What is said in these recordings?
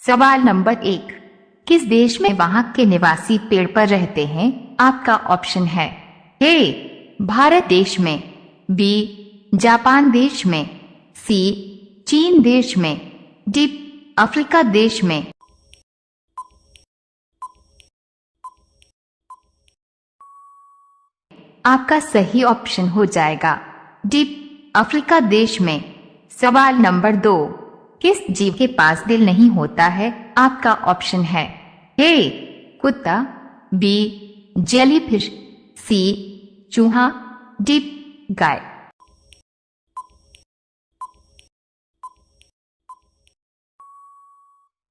सवाल नंबर 1, किस देश में वहां के निवासी पेड़ पर रहते हैं? आपका ऑप्शन है ए भारत देश में, बी जापान देश में, सी चीन देश में, डी अफ्रीका देश में। आपका सही ऑप्शन हो जाएगा डी अफ्रीका देश में। सवाल नंबर 2, किस जीव के पास दिल नहीं होता है? आपका ऑप्शन है ए कुत्ता, बी जेलीफिश, सी चूहा, डी गाय।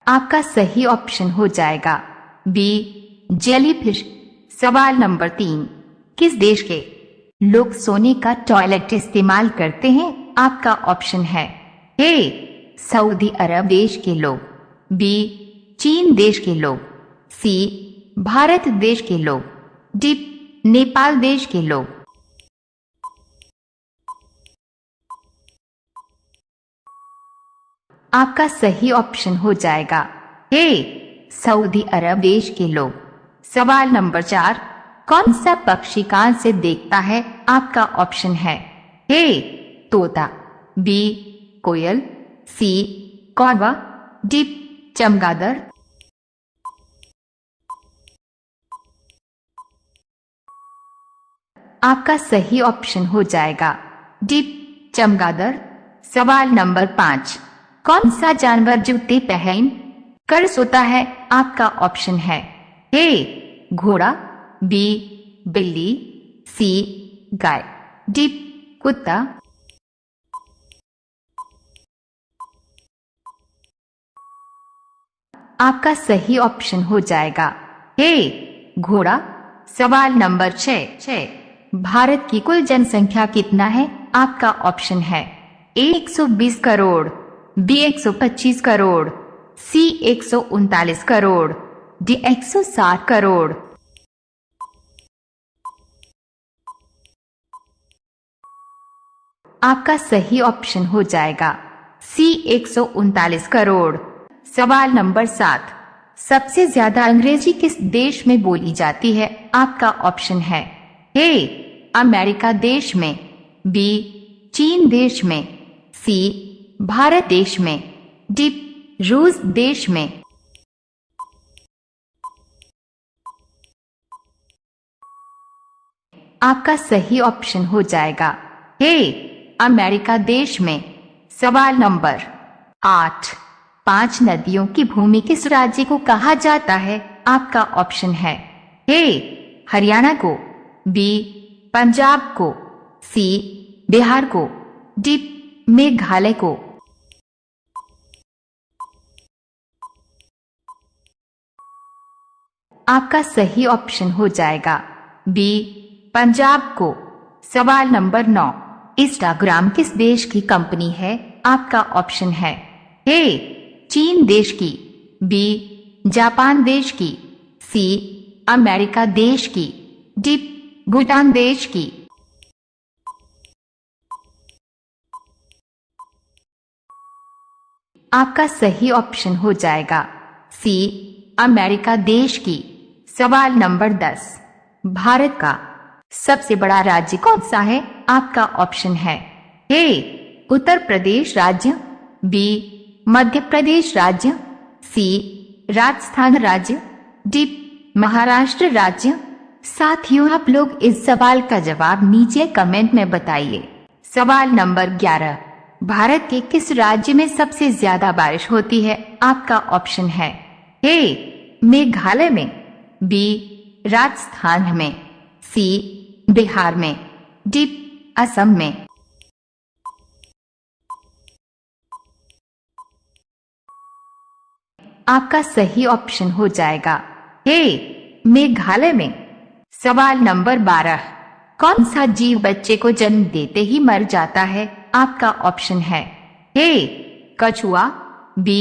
आपका सही ऑप्शन हो जाएगा बी जेलीफिश। सवाल नंबर 3, किस देश के लोग सोने का टॉयलेट इस्तेमाल करते हैं? आपका ऑप्शन है ए सऊदी अरब देश के लोग, बी चीन देश के लोग, सी भारत देश के लोग, डी नेपाल देश के लोग। आपका सही ऑप्शन हो जाएगा ए सऊदी अरब देश के लोग। सवाल नंबर 4, कौन सा पक्षी कान से देखता है? आपका ऑप्शन है ए तोता, बी कोयल, सी कौवा, डी चमगादड़। आपका सही ऑप्शन हो जाएगा डी चमगादड़। सवाल नंबर 5, कौन सा जानवर जूते पहन कर सोता है? आपका ऑप्शन है ए घोड़ा, बी बिल्ली, सी गाय, डी कुत्ता। आपका सही ऑप्शन हो जाएगा ए घोड़ा। सवाल नंबर 6, भारत की कुल जनसंख्या कितना है? आपका ऑप्शन है ए 120 करोड़, बी 125 करोड़, सी 139 करोड़, डी 160 करोड़। आपका सही ऑप्शन हो जाएगा सी 139 करोड़। सवाल नंबर 7, सबसे ज्यादा अंग्रेजी किस देश में बोली जाती है? आपका ऑप्शन है ए अमेरिका देश में, बी चीन देश में, सी भारत देश में, डी रूस देश में। आपका सही ऑप्शन हो जाएगा ए अमेरिका देश में। सवाल नंबर 8, 5 नदियों की भूमि किस राज्य को कहा जाता है? आपका ऑप्शन है ए हरियाणा को, बी पंजाब को, सी बिहार को, डी मेघालय को। आपका सही ऑप्शन हो जाएगा बी पंजाब को। सवाल नंबर 9, इंस्टाग्राम किस देश की कंपनी है? आपका ऑप्शन है ए चीन देश की, बी जापान देश की, सी अमेरिका देश की, डी भूटान देश की। आपका सही ऑप्शन हो जाएगा सी अमेरिका देश की। सवाल नंबर 10, भारत का सबसे बड़ा राज्य कौन सा है? आपका ऑप्शन है ए उत्तर प्रदेश राज्य, बी मध्य प्रदेश राज्य, सी राजस्थान राज्य, डी महाराष्ट्र राज्य। साथियों, आप लोग इस सवाल का जवाब नीचे कमेंट में बताइए। सवाल नंबर 11, भारत के किस राज्य में सबसे ज्यादा बारिश होती है? आपका ऑप्शन है ए मेघालय में, बी राजस्थान में, सी बिहार में, डी असम में। आपका सही ऑप्शन हो जाएगा ए मेघालय में। सवाल नंबर 12, कौन सा जीव बच्चे को जन्म देते ही मर जाता है? आपका ऑप्शन है ए कछुआ, बी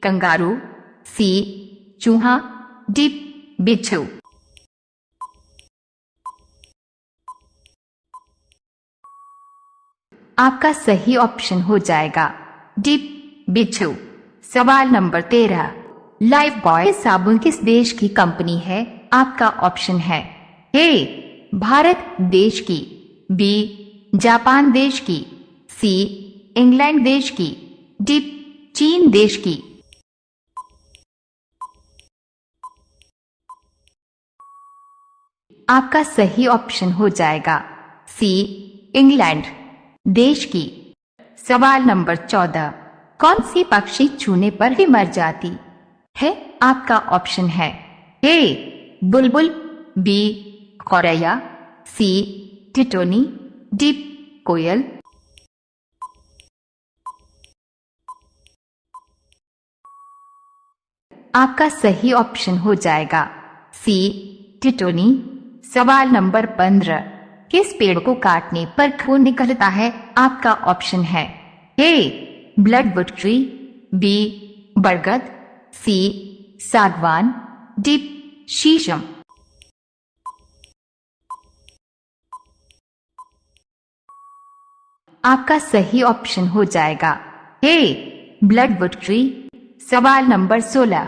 कंगारू, सी चूहा, डी बिच्छू। आपका सही ऑप्शन हो जाएगा डी बिच्छू। सवाल नंबर 13, लाइफ बॉय साबुन किस देश की कंपनी है? आपका ऑप्शन है ए भारत देश की, बी जापान देश की, सी इंग्लैंड देश की, डी चीन देश की। आपका सही ऑप्शन हो जाएगा सी इंग्लैंड देश की। सवाल नंबर 14, कौन सी पक्षी छूने पर ही मर जाती है? आपका ऑप्शन है ए बुलबुल, बी गौरैया, सी टिटोनी, डी कोयल। आपका सही ऑप्शन हो जाएगा सी टिटोनी। सवाल नंबर 15, किस पेड़ को काटने पर खून निकलता है? आपका ऑप्शन है ए ब्लडवुड ट्री, बी बरगद, सी सागवान, डी शीशम। आपका सही ऑप्शन हो जाएगा ए ब्लडवुड ट्री। सवाल नंबर 16,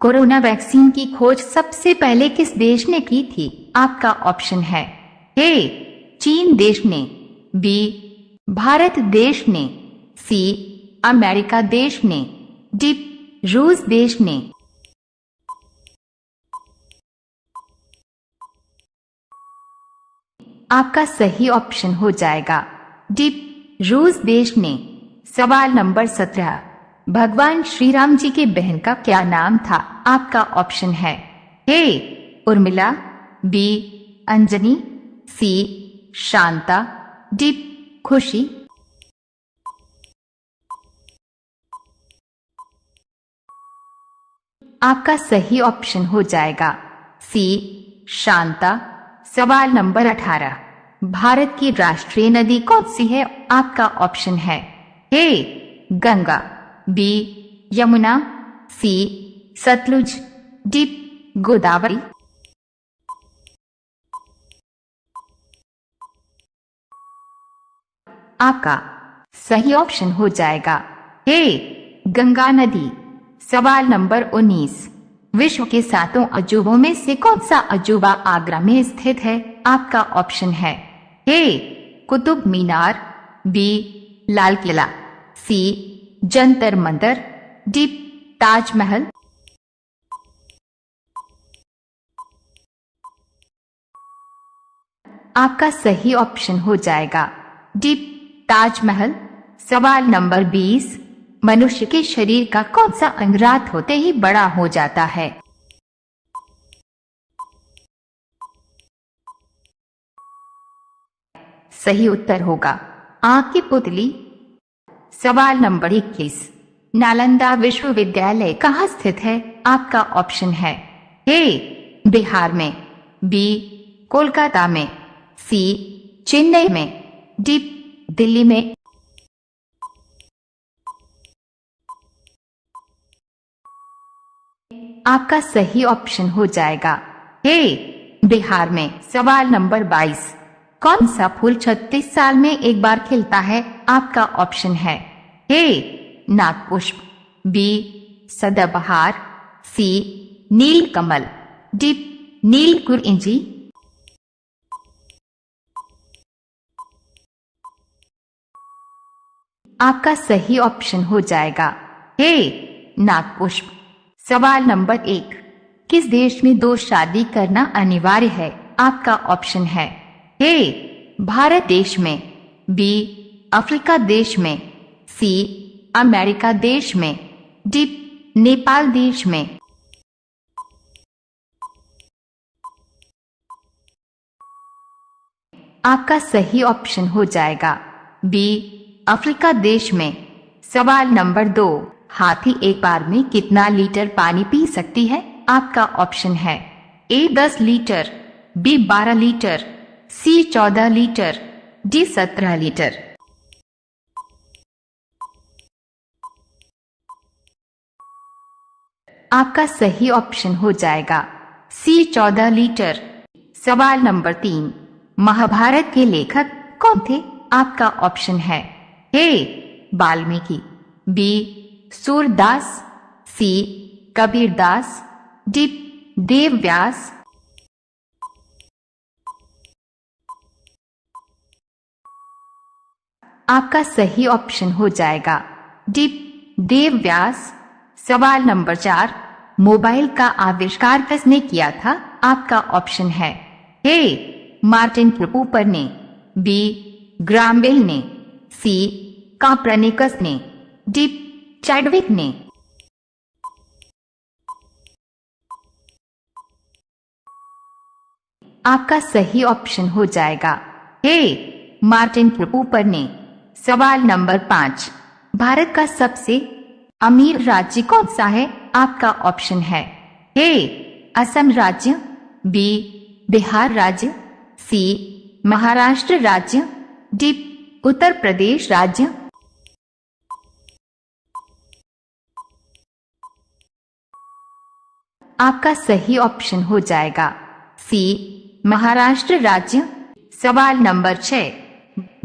कोरोना वैक्सीन की खोज सबसे पहले किस देश ने की थी? आपका ऑप्शन है ए चीन देश ने, बी भारत देश ने, सी अमेरिका देश ने, डी रूस देश ने। आपका सही ऑप्शन हो जाएगा डी रूस देश ने। सवाल नंबर 17, भगवान श्री राम जी के बहन का क्या नाम था? आपका ऑप्शन है ए उर्मिला, बी अंजनी, सी शांता, डी खुशी। आपका सही ऑप्शन हो जाएगा सी शांता। सवाल नंबर 18, भारत की राष्ट्रीय नदी कौन सी है? आपका ऑप्शन है ए गंगा, बी यमुना, सी सतलुज, डी गोदावरी। आपका सही ऑप्शन हो जाएगा ए गंगा नदी। सवाल नंबर 19, विश्व के 7 अजूबों में से कौन सा अजूबा आगरा में स्थित है? आपका ऑप्शन है ए कुतुब मीनार, बी लाल किला, सी जंतर मंतर, डी ताजमहल। आपका सही ऑप्शन हो जाएगा डी ताजमहल। सवाल नंबर 20, मनुष्य के शरीर का कौन सा अंग रात होते ही बड़ा हो जाता है? सही उत्तर होगा आंख की पुतली। सवाल नंबर 21, नालंदा विश्वविद्यालय कहाँ स्थित है? आपका ऑप्शन है ए बिहार में, बी कोलकाता में, सी चेन्नई में, डी दिल्ली में। आपका सही ऑप्शन हो जाएगा ए बिहार में। सवाल नंबर 22, कौन सा फूल 36 साल में एक बार खिलता है? आपका ऑप्शन है ए नागपुष्प, बी सदाबहार, सी नीलकमल, डी नीलकुरिंजी। आपका सही ऑप्शन हो जाएगा ए नागपुष्प। सवाल नंबर 1, किस देश में 2 शादी करना अनिवार्य है? आपका ऑप्शन है ए भारत देश में, बी अफ्रीका देश में, सी अमेरिका देश में, डी नेपाल देश में। आपका सही ऑप्शन हो जाएगा बी अफ्रीका देश में। सवाल नंबर 2, हाथी एक बार में कितना लीटर पानी पी सकती है? आपका ऑप्शन है ए 10 लीटर, बी 12 लीटर, सी 14 लीटर, डी 17 लीटर। आपका सही ऑप्शन हो जाएगा सी 14 लीटर। सवाल नंबर 3, महाभारत के लेखक कौन थे? आपका ऑप्शन है ए वाल्मीकि, बी सूरदास, सी कबीरदास, डी देवव्यास। आपका सही ऑप्शन हो जाएगा डी देवव्यास। सवाल नंबर 4, मोबाइल का आविष्कार किसने किया था? आपका ऑप्शन है ए मार्टिन कूपर ने, बी ग्राहम बेल ने, सी कॉपरनिकस ने, डी चैडविक ने। आपका सही ऑप्शन हो जाएगा ए मार्टिन कूपर ने। सवाल नंबर 5, भारत का सबसे अमीर राज्य कौन सा है? आपका ऑप्शन है ए असम राज्य, बी बिहार राज्य, सी महाराष्ट्र राज्य, डी उत्तर प्रदेश राज्य। आपका सही ऑप्शन हो जाएगा सी महाराष्ट्र राज्य। सवाल नंबर 6,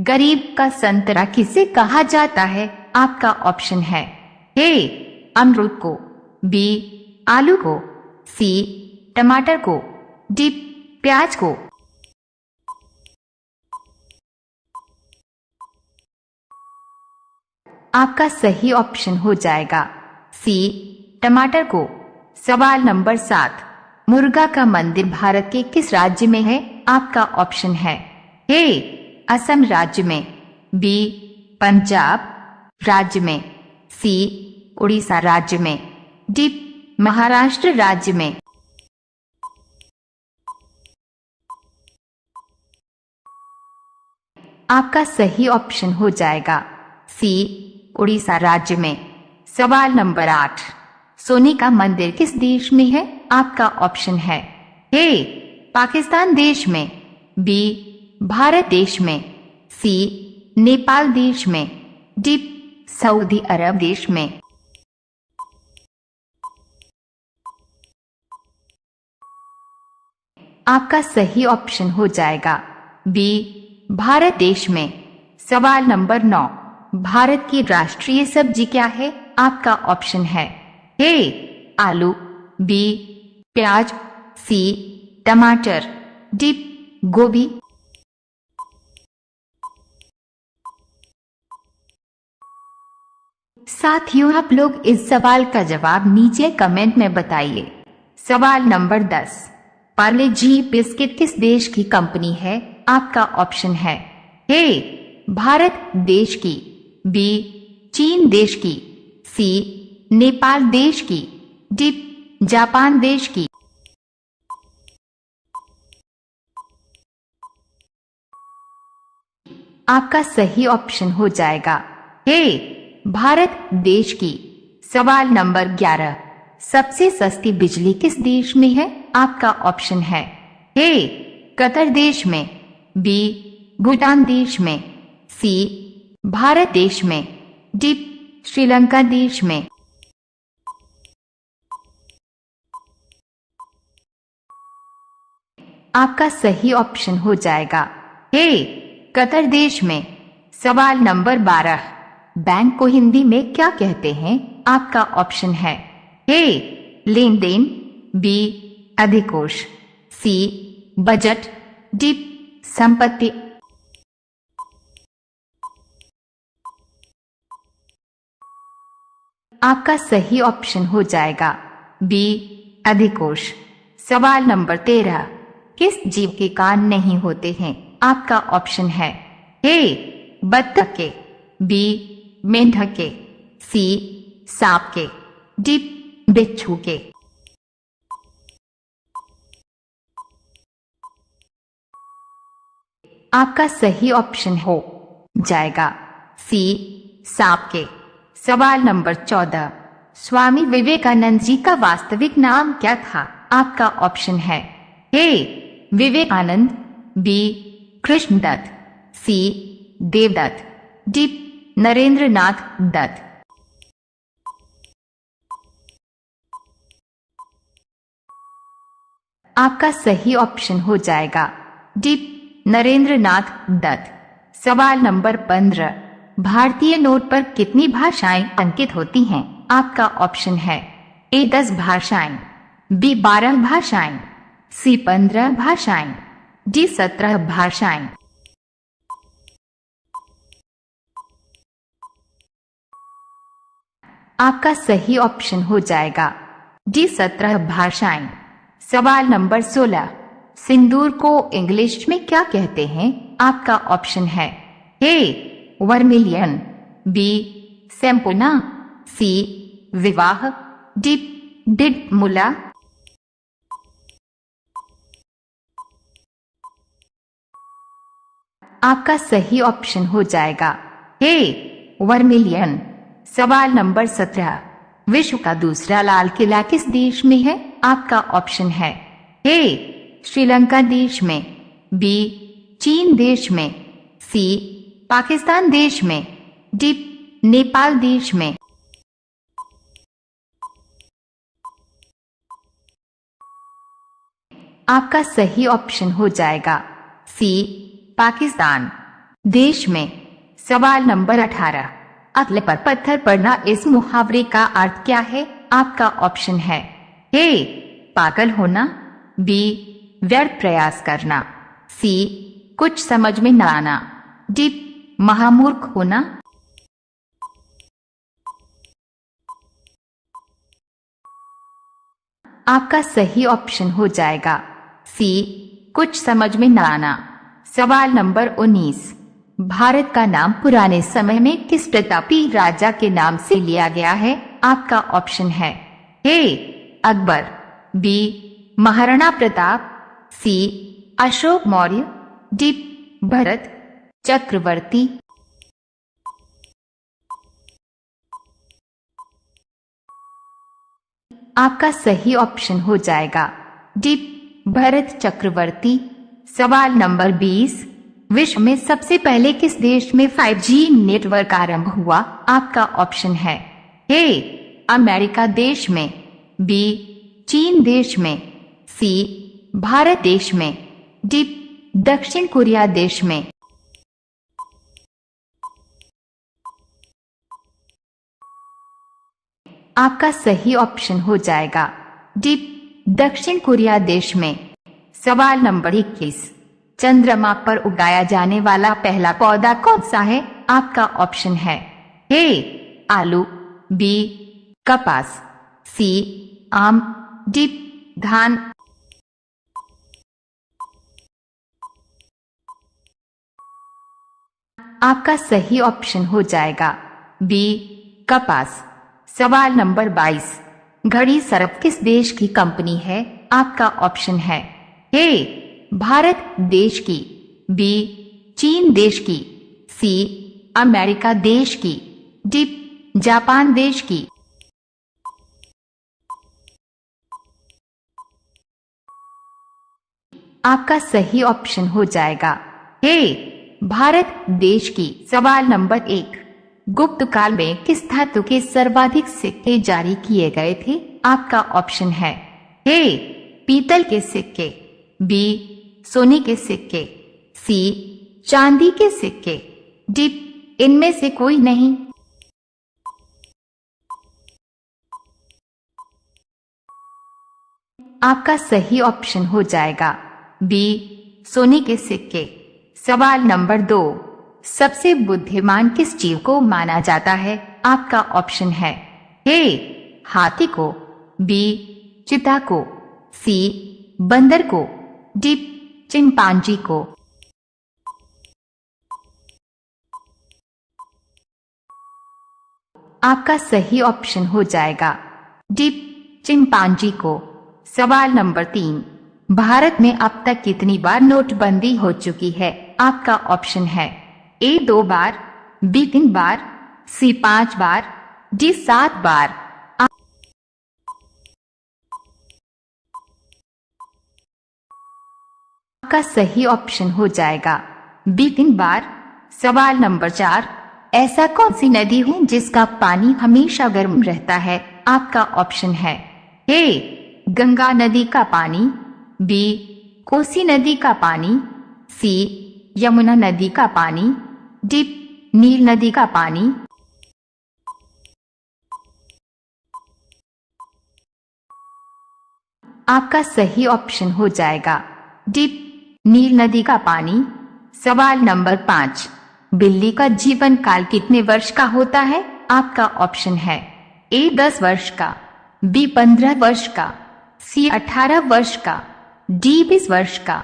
गरीब का संतरा किसे कहा जाता है? आपका ऑप्शन है ए अमरूद को, बी आलू को, सी टमाटर को, डी प्याज को। आपका सही ऑप्शन हो जाएगा सी टमाटर को। सवाल नंबर 7, मुर्गा का मंदिर भारत के किस राज्य में है? आपका ऑप्शन है ए असम राज्य में, बी पंजाब राज्य में, सी उड़ीसा राज्य में, डी महाराष्ट्र राज्य में। आपका सही ऑप्शन हो जाएगा सी उड़ीसा राज्य में। सवाल नंबर 8, सोने का मंदिर किस देश में है? आपका ऑप्शन है ए पाकिस्तान देश में, बी भारत देश में, सी नेपाल देश में, डी सऊदी अरब देश में। आपका सही ऑप्शन हो जाएगा बी भारत देश में। सवाल नंबर 9, भारत की राष्ट्रीय सब्जी क्या है? आपका ऑप्शन है ए आलू, बी प्याज, सी टमाटर, डी गोभी। साथियों, आप लोग इस सवाल का जवाब नीचे कमेंट में बताइए। सवाल नंबर 10, पार्ले जी बिस्किट किस देश की कंपनी है? आपका ऑप्शन है ए भारत देश की, बी चीन देश की, सी नेपाल देश की, डी जापान देश की। आपका सही ऑप्शन हो जाएगा ए भारत देश की। सवाल नंबर 11, सबसे सस्ती बिजली किस देश में है? आपका ऑप्शन है ए कतर देश में, बी भूटान देश में, सी भारत देश में, डी श्रीलंका देश में। आपका सही ऑप्शन हो जाएगा ए कतर देश में। सवाल नंबर 12, बैंक को हिंदी में क्या कहते हैं? आपका ऑप्शन है ए लेन देन, बी अधिकोष, सी बजट, डी संपत्ति। आपका सही ऑप्शन हो जाएगा बी अधिकोष। सवाल नंबर 13, किस जीव के कान नहीं होते हैं? आपका ऑप्शन है ए बत्तख के, बी मेंढक के, सी सांप के, डी बिच्छू के। आपका सही ऑप्शन हो जाएगा सी सांप के। सवाल नंबर 14, स्वामी विवेकानंद जी का वास्तविक नाम क्या था? आपका ऑप्शन है ए विवेकानंद, बी कृष्णदत्त, सी देवदत्त, डी नरेंद्रनाथ दत्त। आपका सही ऑप्शन हो जाएगा डी नरेंद्रनाथ दत्त। सवाल नंबर 15, भारतीय नोट पर कितनी भाषाएं अंकित होती हैं? आपका ऑप्शन है ए 10 भाषाएं, बी 12 भाषाएं, सी 15 भाषाएं, डी 17 भाषाएं। आपका सही ऑप्शन हो जाएगा डी 17 भाषाएं। सवाल नंबर 16, सिंदूर को इंग्लिश में क्या कहते हैं? आपका ऑप्शन है ए वर्मिलियन, बी सैम्पोना, सी विवाह, डी डिडमुला। आपका सही ऑप्शन हो जाएगा ए वर्मिलियन। सवाल नंबर 17, विश्व का दूसरा लाल किला किस देश में है? आपका ऑप्शन है ए श्रीलंका देश में, बी चीन देश में, सी पाकिस्तान देश में, डी नेपाल देश में। आपका सही ऑप्शन हो जाएगा सी पाकिस्तान देश में। सवाल नंबर 18, अगले पर पत्थर पड़ना इस मुहावरे का अर्थ क्या है? आपका ऑप्शन है ए पागल होना, बी व्यर्थ प्रयास करना, सी कुछ समझ में न आना, डी महामूर्ख होना। आपका सही ऑप्शन हो जाएगा सी कुछ समझ में न आना। सवाल नंबर 19, भारत का नाम पुराने समय में किस प्रतापी राजा के नाम से लिया गया है? आपका ऑप्शन है ए अकबर, बी महाराणा प्रताप, सी अशोक मौर्य, डी भरत चक्रवर्ती। आपका सही ऑप्शन हो जाएगा डी भरत चक्रवर्ती। सवाल नंबर 20, विश्व में सबसे पहले किस देश में 5G नेटवर्क आरंभ हुआ? आपका ऑप्शन है ए अमेरिका देश में, बी चीन देश में, सी भारत देश में, डी दक्षिण कोरिया देश में। आपका सही ऑप्शन हो जाएगा डी दक्षिण कोरिया देश में। सवाल नंबर 21, चंद्रमा पर उगाया जाने वाला पहला पौधा कौन सा है? आपका ऑप्शन है ए आलू, बी कपास, सी आम, डी धान। आपका सही ऑप्शन हो जाएगा बी कपास। सवाल नंबर 22, घड़ी सर्फ किस देश की कंपनी है? आपका ऑप्शन है ए भारत देश की, बी चीन देश की, सी अमेरिका देश की, डी जापान देश की। आपका सही ऑप्शन हो जाएगा ए भारत देश की। सवाल नंबर 1, गुप्त काल में किस धातु के सर्वाधिक सिक्के जारी किए गए थे? आपका ऑप्शन है ए पीतल के सिक्के, बी सोने के सिक्के, सी चांदी के सिक्के, डी इनमें से कोई नहीं। आपका सही ऑप्शन हो जाएगा बी सोने के सिक्के। सवाल नंबर 2, सबसे बुद्धिमान किस जीव को माना जाता है? आपका ऑप्शन है ए हाथी को, बी चीता को, सी बंदर को, डी चिंपांजी को। आपका सही ऑप्शन हो जाएगा डी चिंपांजी को। सवाल नंबर 3, भारत में अब तक कितनी बार नोटबंदी हो चुकी है? आपका ऑप्शन है ए 2 बार, बी 3 बार, सी 5 बार, डी 7 बार। आपका सही ऑप्शन हो जाएगा बी 3 बार। सवाल नंबर 4, ऐसा कौन सी नदी है जिसका पानी हमेशा गर्म रहता है? आपका ऑप्शन है ए गंगा नदी का पानी, बी कोसी नदी का पानी, सी यमुना नदी का पानी, डी नील नदी का पानी। आपका सही ऑप्शन हो जाएगा डी, नील नदी का पानी। सवाल नंबर 5, बिल्ली का जीवन काल कितने वर्ष का होता है? आपका ऑप्शन है ए 10 वर्ष का, बी 15 वर्ष का, सी 18 वर्ष का, डी 20 वर्ष का।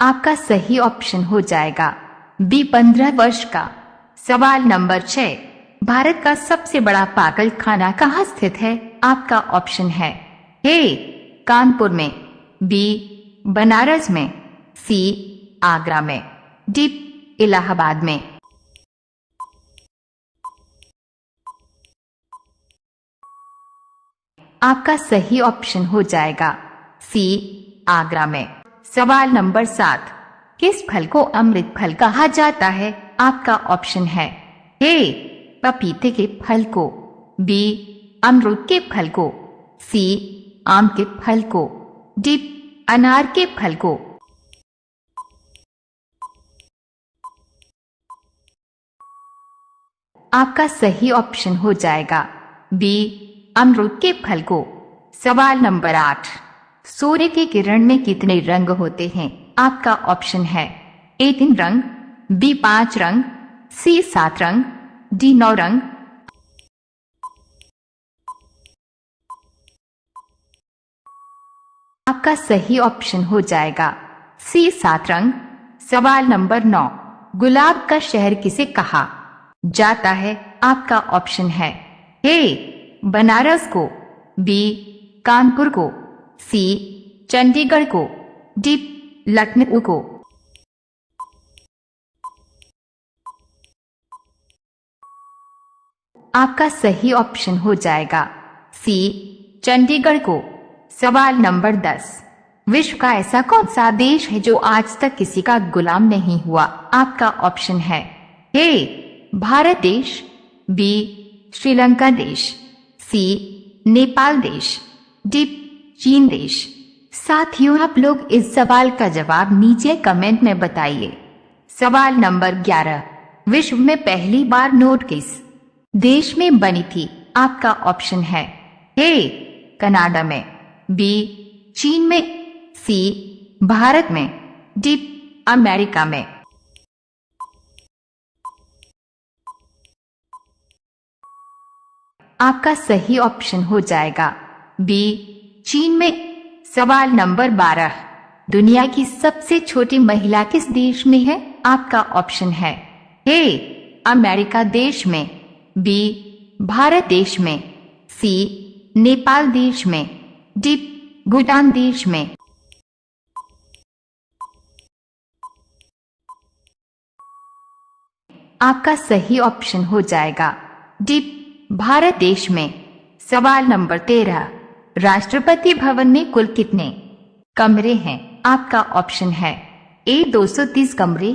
आपका सही ऑप्शन हो जाएगा बी 15 वर्ष का। सवाल नंबर 6, भारत का सबसे बड़ा पागल खाना कहाँ स्थित है? आपका ऑप्शन है ए कानपुर में, बी बनारस में, सी आगरा में, डी इलाहाबाद में। आपका सही ऑप्शन हो जाएगा सी आगरा में। सवाल नंबर 7, किस फल को अमृत फल कहा जाता है? आपका ऑप्शन है ए पपीते के फल को, बी अमरूद के फल को, सी आम के फल को, डी अनार के फल को। आपका सही ऑप्शन हो जाएगा बी अमरूद के फल को। सवाल नंबर 8, सूर्य की किरण में कितने रंग होते हैं? आपका ऑप्शन है ए 3 रंग, बी 5 रंग, सी 7 रंग, डी 9 रंग। आपका सही ऑप्शन हो जाएगा सी 7 रंग। सवाल नंबर 9, गुलाब का शहर किसे कहा जाता है? आपका ऑप्शन है ए बनारस को, बी कानपुर को, सी चंडीगढ़ को, डी लखनऊ को। आपका सही ऑप्शन हो जाएगा सी चंडीगढ़ को। सवाल नंबर 10, विश्व का ऐसा कौन सा देश है जो आज तक किसी का गुलाम नहीं हुआ? आपका ऑप्शन है ए भारत देश, बी श्रीलंका देश, सी नेपाल देश, डी चीन देश। साथियों, आप लोग इस सवाल का जवाब नीचे कमेंट में बताइए। सवाल नंबर 11, विश्व में पहली बार नोट किस देश में बनी थी? आपका ऑप्शन है ए कनाडा में, बी चीन में, सी भारत में, डी अमेरिका में। आपका सही ऑप्शन हो जाएगा बी चीन में। सवाल नंबर 12, दुनिया की सबसे छोटी महिला किस देश में है? आपका ऑप्शन है ए अमेरिका देश में, बी भारत देश में, सी नेपाल देश में, डी भूटान देश में। आपका सही ऑप्शन हो जाएगा डी भारत देश में। सवाल नंबर 13, राष्ट्रपति भवन में कुल कितने कमरे हैं? आपका ऑप्शन है ए 230 कमरे,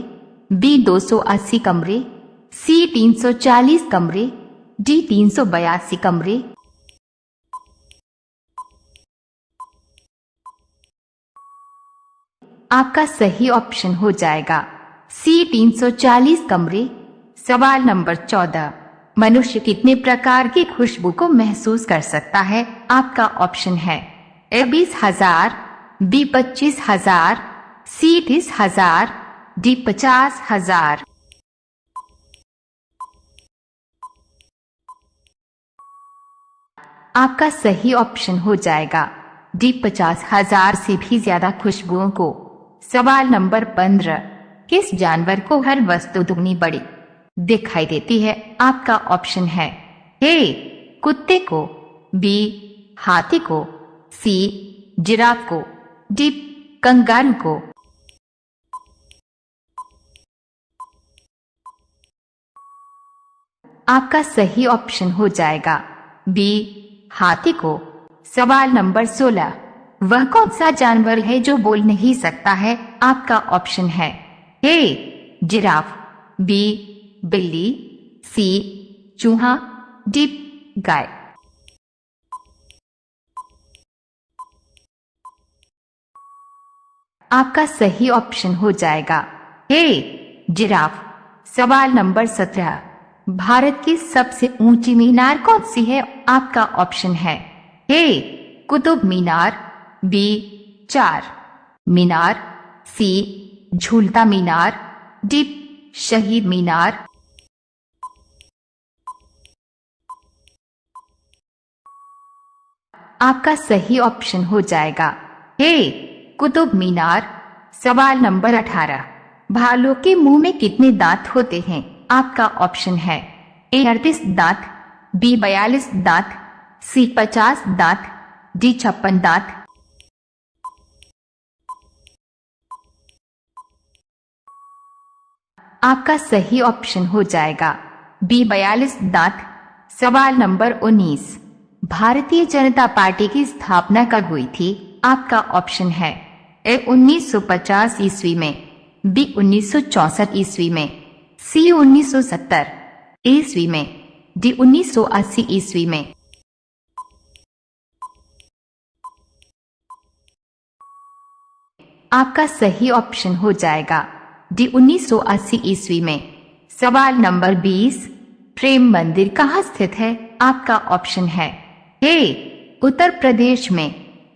बी 280 कमरे, सी 340 कमरे, डी 382 कमरे। आपका सही ऑप्शन हो जाएगा सी 340 कमरे। सवाल नंबर 14, मनुष्य कितने प्रकार की खुशबू को महसूस कर सकता है? आपका ऑप्शन है ए 20,000, बी 25,000, सी 30,000, डी 50,000। आपका सही ऑप्शन हो जाएगा डी 50,000 से भी ज्यादा खुशबुओं को। सवाल नंबर 15, किस जानवर को हर वस्तु दुगनी बड़ी दिखाई देती है? आपका ऑप्शन है ए कुत्ते को, बी हाथी को, सी जिराफ को, डी कंगारू को। आपका सही ऑप्शन हो जाएगा बी हाथी को। सवाल नंबर 16, वह कौन सा जानवर है जो बोल नहीं सकता है? आपका ऑप्शन है ए जिराफ, बी बिल्ली, सी चूहा, डी गाय। आपका सही ऑप्शन हो जाएगा ए जिराफ। सवाल नंबर 17, भारत की सबसे ऊंची मीनार कौन सी है? आपका ऑप्शन है ए कुतुब मीनार, बी चार मीनार, सी झूलता मीनार, डी शहीद मीनार। आपका सही ऑप्शन हो जाएगा ए कुतुब मीनार। सवाल नंबर 18, भालू के मुंह में कितने दांत होते हैं? आपका ऑप्शन है ए 38 दांत, बी 42 दांत, सी 50 दांत, डी 56 दांत। आपका सही ऑप्शन हो जाएगा बी 42 दांत। सवाल नंबर 19, भारतीय जनता पार्टी की स्थापना कब हुई थी? आपका ऑप्शन है ए 1950 ईस्वी में, बी 1964 ईस्वी में, सी 1970 ईस्वी में, डी 1980 ईस्वी में। आपका सही ऑप्शन हो जाएगा डी 1980 ईस्वी में। सवाल नंबर 20, प्रेम मंदिर कहाँ स्थित है? आपका ऑप्शन है ए उत्तर प्रदेश में,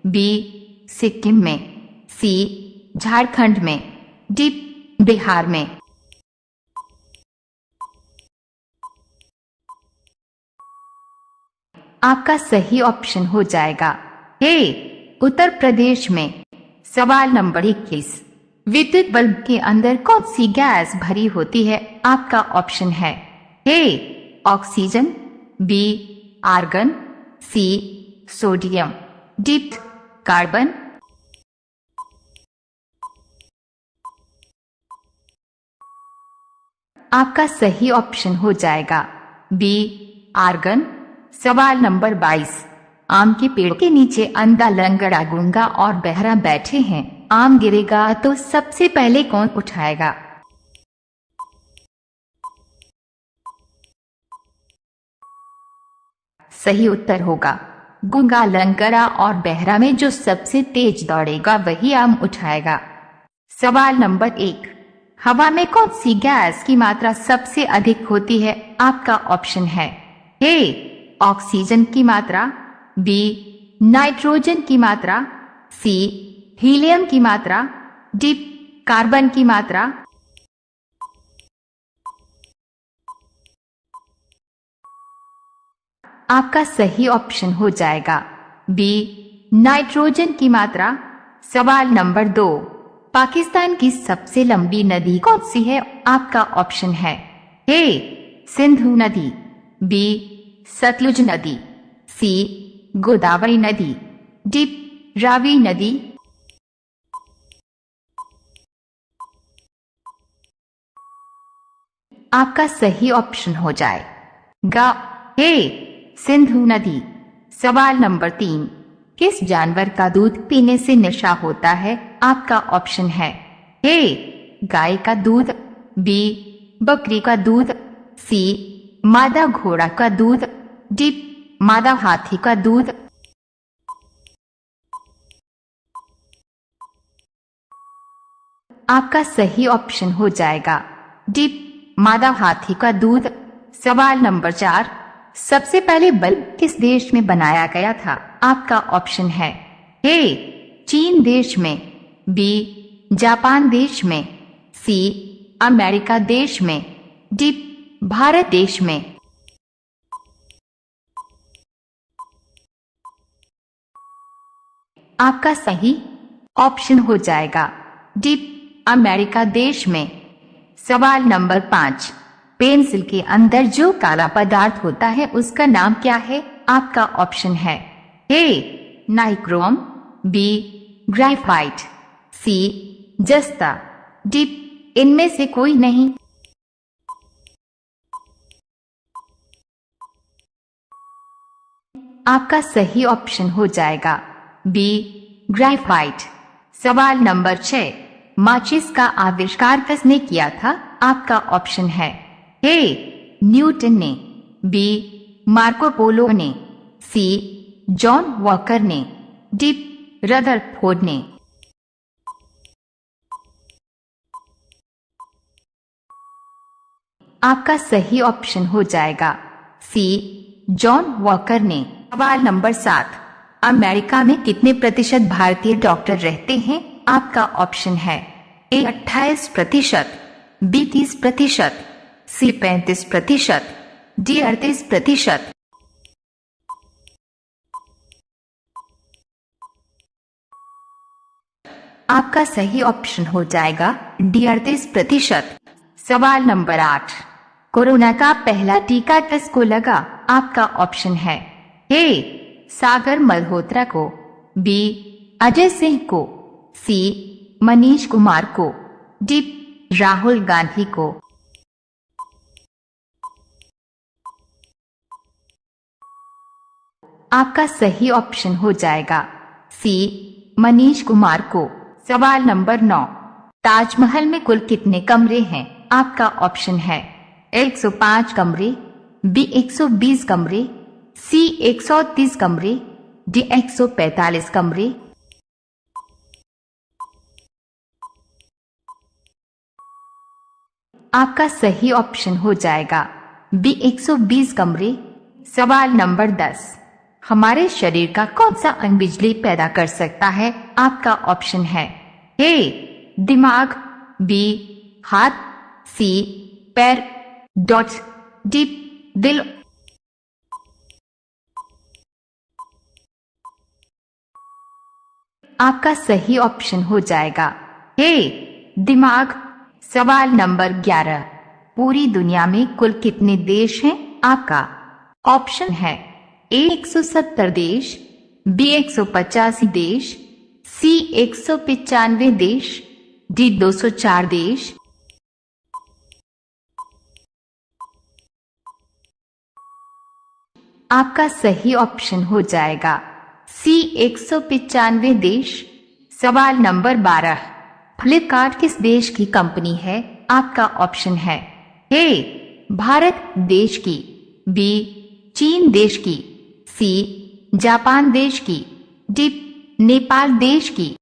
बी सिक्किम में, सी झारखंड में, डी बिहार में। आपका सही ऑप्शन हो जाएगा ए उत्तर प्रदेश में। सवाल नंबर 21, विद्युत बल्ब के अंदर कौन सी गैस भरी होती है? आपका ऑप्शन है A oxygen, B argon, C sodium, D carbon. आपका सही ऑप्शन हो जाएगा बी आर्गन। सवाल नंबर 22, आम के पेड़ के नीचे अंधा, लंगड़ा, गूंगा और बहरा बैठे हैं। आम गिरेगा तो सबसे पहले कौन उठाएगा? सही उत्तर होगा गूंगा, लंगड़ा और बहरा में जो सबसे तेज दौड़ेगा वही आम उठाएगा। सवाल नंबर 1, हवा में कौन सी गैस की मात्रा सबसे अधिक होती है? आपका ऑप्शन है ए ऑक्सीजन की मात्रा, बी नाइट्रोजन की मात्रा, सी हीलियम की मात्रा, डी कार्बन की मात्रा। आपका सही ऑप्शन हो जाएगा बी नाइट्रोजन की मात्रा। सवाल नंबर 2, पाकिस्तान की सबसे लंबी नदी कौन सी है? आपका ऑप्शन है ए सिंधु नदी, बी सतलुज नदी, सी गोदावरी नदी, डी रावी नदी। आपका सही ऑप्शन हो जाएगा ए सिंधु नदी। सवाल नंबर 3, किस जानवर का दूध पीने से नशा होता है? आपका ऑप्शन है ए गाय का दूध, बी बकरी का दूध, सी मादा घोड़ा का दूध, डी मादा हाथी का दूध। आपका सही ऑप्शन हो जाएगा डी मादा हाथी का दूध। सवाल नंबर 4, सबसे पहले बल्ब किस देश में बनाया गया था? आपका ऑप्शन है ए चीन देश में, बी जापान देश में, सी अमेरिका देश में, डी भारत देश में। आपका सही ऑप्शन हो जाएगा डी अमेरिका देश में। सवाल नंबर 5, पेंसिल के अंदर जो काला पदार्थ होता है उसका नाम क्या है? आपका ऑप्शन है ए नाइक्रोम, बी ग्रेफाइट, सी जस्ता, डी इनमें से कोई नहीं। आपका सही ऑप्शन हो जाएगा बी ग्रेफाइट। सवाल नंबर 6, माचिस का आविष्कार किसने किया था? आपका ऑप्शन है ए न्यूटन ने, बी मार्को पोलो ने, सी जॉन वॉकर ने, डी रदरफोर्ड ने। आपका सही ऑप्शन हो जाएगा सी जॉन वॉकर ने। सवाल नंबर 7, अमेरिका में कितने प्रतिशत भारतीय डॉक्टर रहते हैं? आपका ऑप्शन है ए 28%, बी 30%, सी 35%, डी 38%। आपका सही ऑप्शन हो जाएगा डी 38%। सवाल नंबर 8, कोरोना का पहला टीका किसको लगा? आपका ऑप्शन है ए सागर मल्होत्रा को, बी अजय सिंह को, सी मनीष कुमार को, डी राहुल गांधी को। आपका सही ऑप्शन हो जाएगा सी मनीष कुमार को। सवाल नंबर 9, ताजमहल में कुल कितने कमरे हैं? आपका ऑप्शन है 105 कमरे, बी 120 कमरे, सी 130 कमरे, डी 145 कमरे। आपका सही ऑप्शन हो जाएगा बी 120 कमरे। सवाल नंबर 10, हमारे शरीर का कौन सा अंग बिजली पैदा कर सकता है? आपका ऑप्शन है ए दिमाग, बी हाथ, सी पैर, डॉट डी दिल। आपका सही ऑप्शन हो जाएगा ए दिमाग। सवाल नंबर 11, पूरी दुनिया में कुल कितने देश हैं? आपका ऑप्शन है ए 170 देश, बी 185 देश, सी 195 देश, डी 204 देश। आपका सही ऑप्शन हो जाएगा सी 195 देश। सवाल नंबर 12, फ्लिपकार्ट किस देश की कंपनी है? आपका ऑप्शन है ए भारत देश की, बी चीन देश की, सी जापान देश की, डी नेपाल देश की।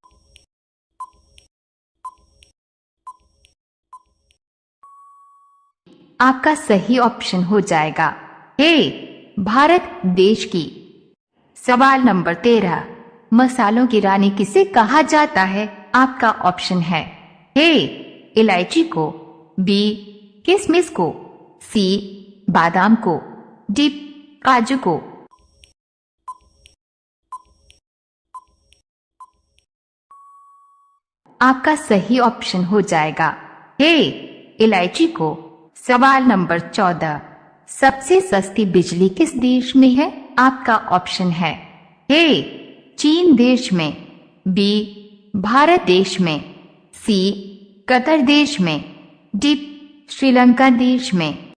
आपका सही ऑप्शन हो जाएगा ए भारत देश की। सवाल नंबर 13, मसालों की रानी किसे कहा जाता है? आपका ऑप्शन है ए इलायची को, बी किशमिश को, सी बादाम को, डी काजू को। आपका सही ऑप्शन हो जाएगा ए इलायची को। सवाल नंबर 14, सबसे सस्ती बिजली किस देश में है? आपका ऑप्शन है ए चीन देश में, बी भारत देश में, सी कतर देश में, डी श्रीलंका देश में।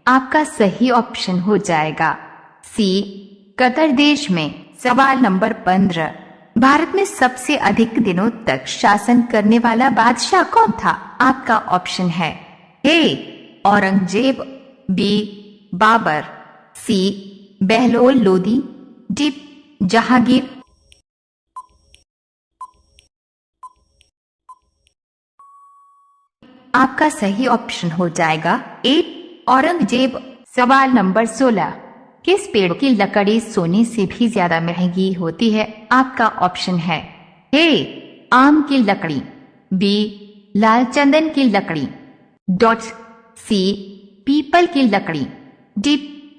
आपका सही ऑप्शन हो जाएगा सी कतर देश में। सवाल नंबर 15, भारत में सबसे अधिक दिनों तक शासन करने वाला बादशाह कौन था? आपका ऑप्शन है ए औरंगजेब, बी बाबर, सी बहलोल लोदी, डी जहांगीर। आपका सही ऑप्शन हो जाएगा ए औरंगजेब। सवाल नंबर 16, किस पेड़ की लकड़ी सोने से भी ज्यादा महंगी होती है? आपका ऑप्शन है ए आम की लकड़ी, बी लाल चंदन की लकड़ी, डॉट सी पीपल की लकड़ी, डी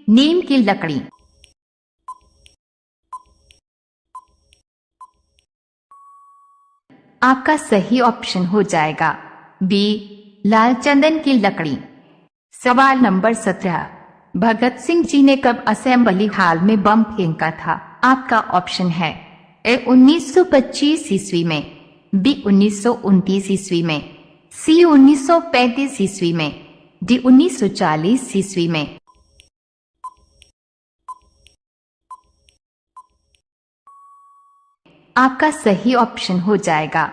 नीम की लकड़ी। आपका सही ऑप्शन हो जाएगा बी लाल चंदन की लकड़ी। सवाल नंबर 17, भगत सिंह जी ने कब असेंबली हॉल में बम फेंका था? आपका ऑप्शन है ए 1925 ईस्वी में, बी 1929 ईस्वी में, सी 1935 ईस्वी में, डी 1940 ईस्वी में। आपका सही ऑप्शन हो जाएगा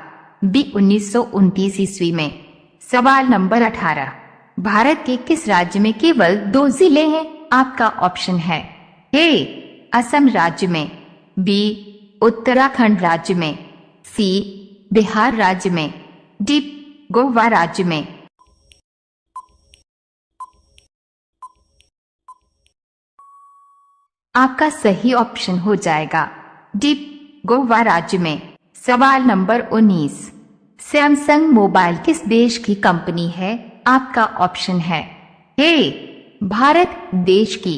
बी 1929 ईस्वी में। सवाल नंबर 18, भारत के किस राज्य में केवल 2 जिले हैं? आपका ऑप्शन है ए असम राज्य में, बी उत्तराखंड राज्य में, सी बिहार राज्य में, डी गोवा राज्य में। आपका सही ऑप्शन हो जाएगा डी गोवा राज्य में। सवाल नंबर 19, सैमसंग मोबाइल किस देश की कंपनी है? आपका ऑप्शन है ए भारत देश की,